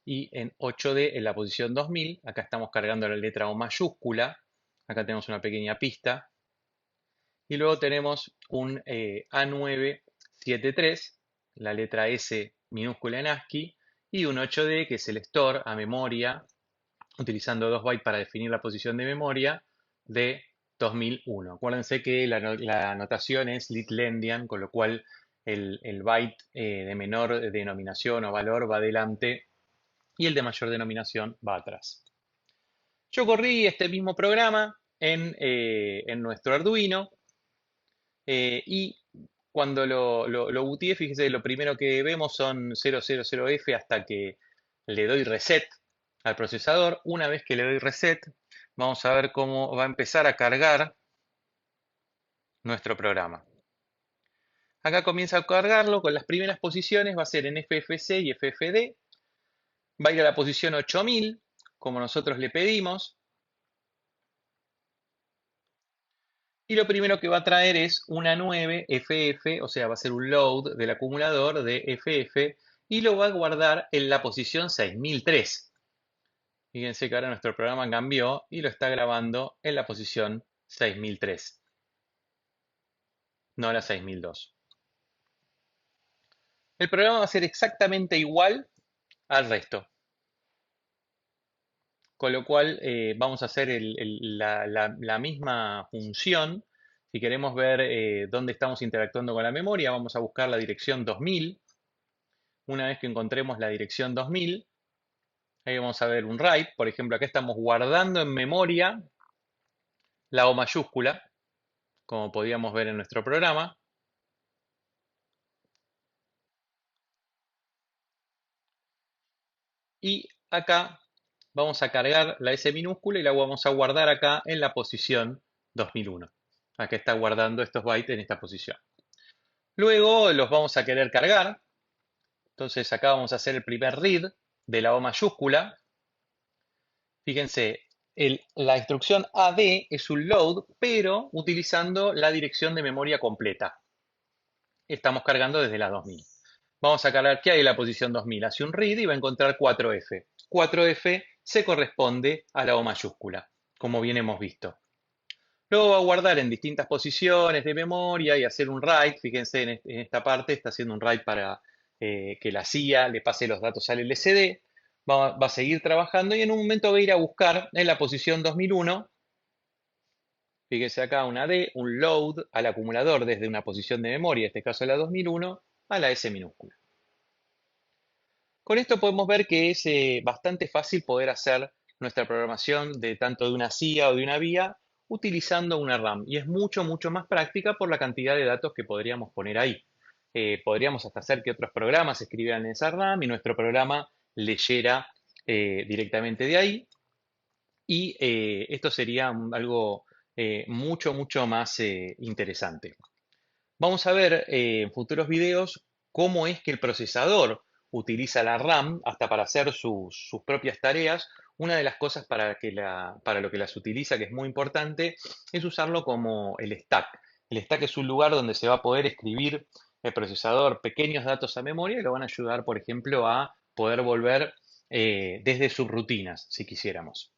B: y en 8D en la posición 2000, acá estamos cargando la letra O mayúscula, acá tenemos una pequeña pista, y luego tenemos un A973, la letra S minúscula en ASCII, y un 8D que es el store a memoria, utilizando 2 bytes para definir la posición de memoria de 2001. Acuérdense que la notación es Litlendian, con lo cual el byte de menor denominación o valor va adelante y el de mayor denominación va atrás. Yo corrí este mismo programa en nuestro Arduino y cuando lo booteé, fíjese, lo primero que vemos son 000F hasta que le doy reset al procesador. Una vez que le doy reset, vamos a ver cómo va a empezar a cargar nuestro programa. Acá comienza a cargarlo con las primeras posiciones, va a ser en FFC y FFD. Va a ir a la posición 8000, como nosotros le pedimos. Y lo primero que va a traer es una 9 FF, o sea, va a ser un load del acumulador de FF y lo va a guardar en la posición 6003. Fíjense que ahora nuestro programa cambió y lo está grabando en la posición 6003, no la 6002. El programa va a ser exactamente igual al resto, con lo cual vamos a hacer la misma función. Si queremos ver dónde estamos interactuando con la memoria, vamos a buscar la dirección 2000. Una vez que encontremos la dirección 2000, ahí vamos a ver un write. Por ejemplo, acá estamos guardando en memoria la O mayúscula, como podíamos ver en nuestro programa. Y acá vamos a cargar la S minúscula y la vamos a guardar acá en la posición 2001. Acá está guardando estos bytes en esta posición. Luego los vamos a querer cargar. Entonces acá vamos a hacer el primer read de la O mayúscula. Fíjense, la instrucción AD es un load, pero utilizando la dirección de memoria completa. Estamos cargando desde la 2000. Vamos a cargar que hay en la posición 2000. Hace un read y va a encontrar 4F. 4F se corresponde a la O mayúscula, como bien hemos visto. Luego va a guardar en distintas posiciones de memoria y hacer un write. Fíjense en esta parte, está haciendo un write para que la CIA le pase los datos al LCD. Va a seguir trabajando y en un momento va a ir a buscar en la posición 2001. Fíjense acá una D, un load al acumulador desde una posición de memoria, en este caso la 2001, a la S minúscula. Con esto podemos ver que es bastante fácil poder hacer nuestra programación de tanto de una CIA o de una vía utilizando una RAM. Y es mucho, mucho más práctica por la cantidad de datos que podríamos poner ahí. Podríamos hasta hacer que otros programas escribieran en esa RAM y nuestro programa leyera directamente de ahí. Y esto sería algo mucho, mucho más interesante. Vamos a ver en futuros videos cómo es que el procesador utiliza la RAM hasta para hacer sus propias tareas. Una de las cosas para lo que las utiliza, que es muy importante, es usarlo como el stack. El stack es un lugar donde se va a poder escribir el procesador pequeños datos a memoria y lo van a ayudar, por ejemplo, a poder volver desde sus rutinas, si quisiéramos.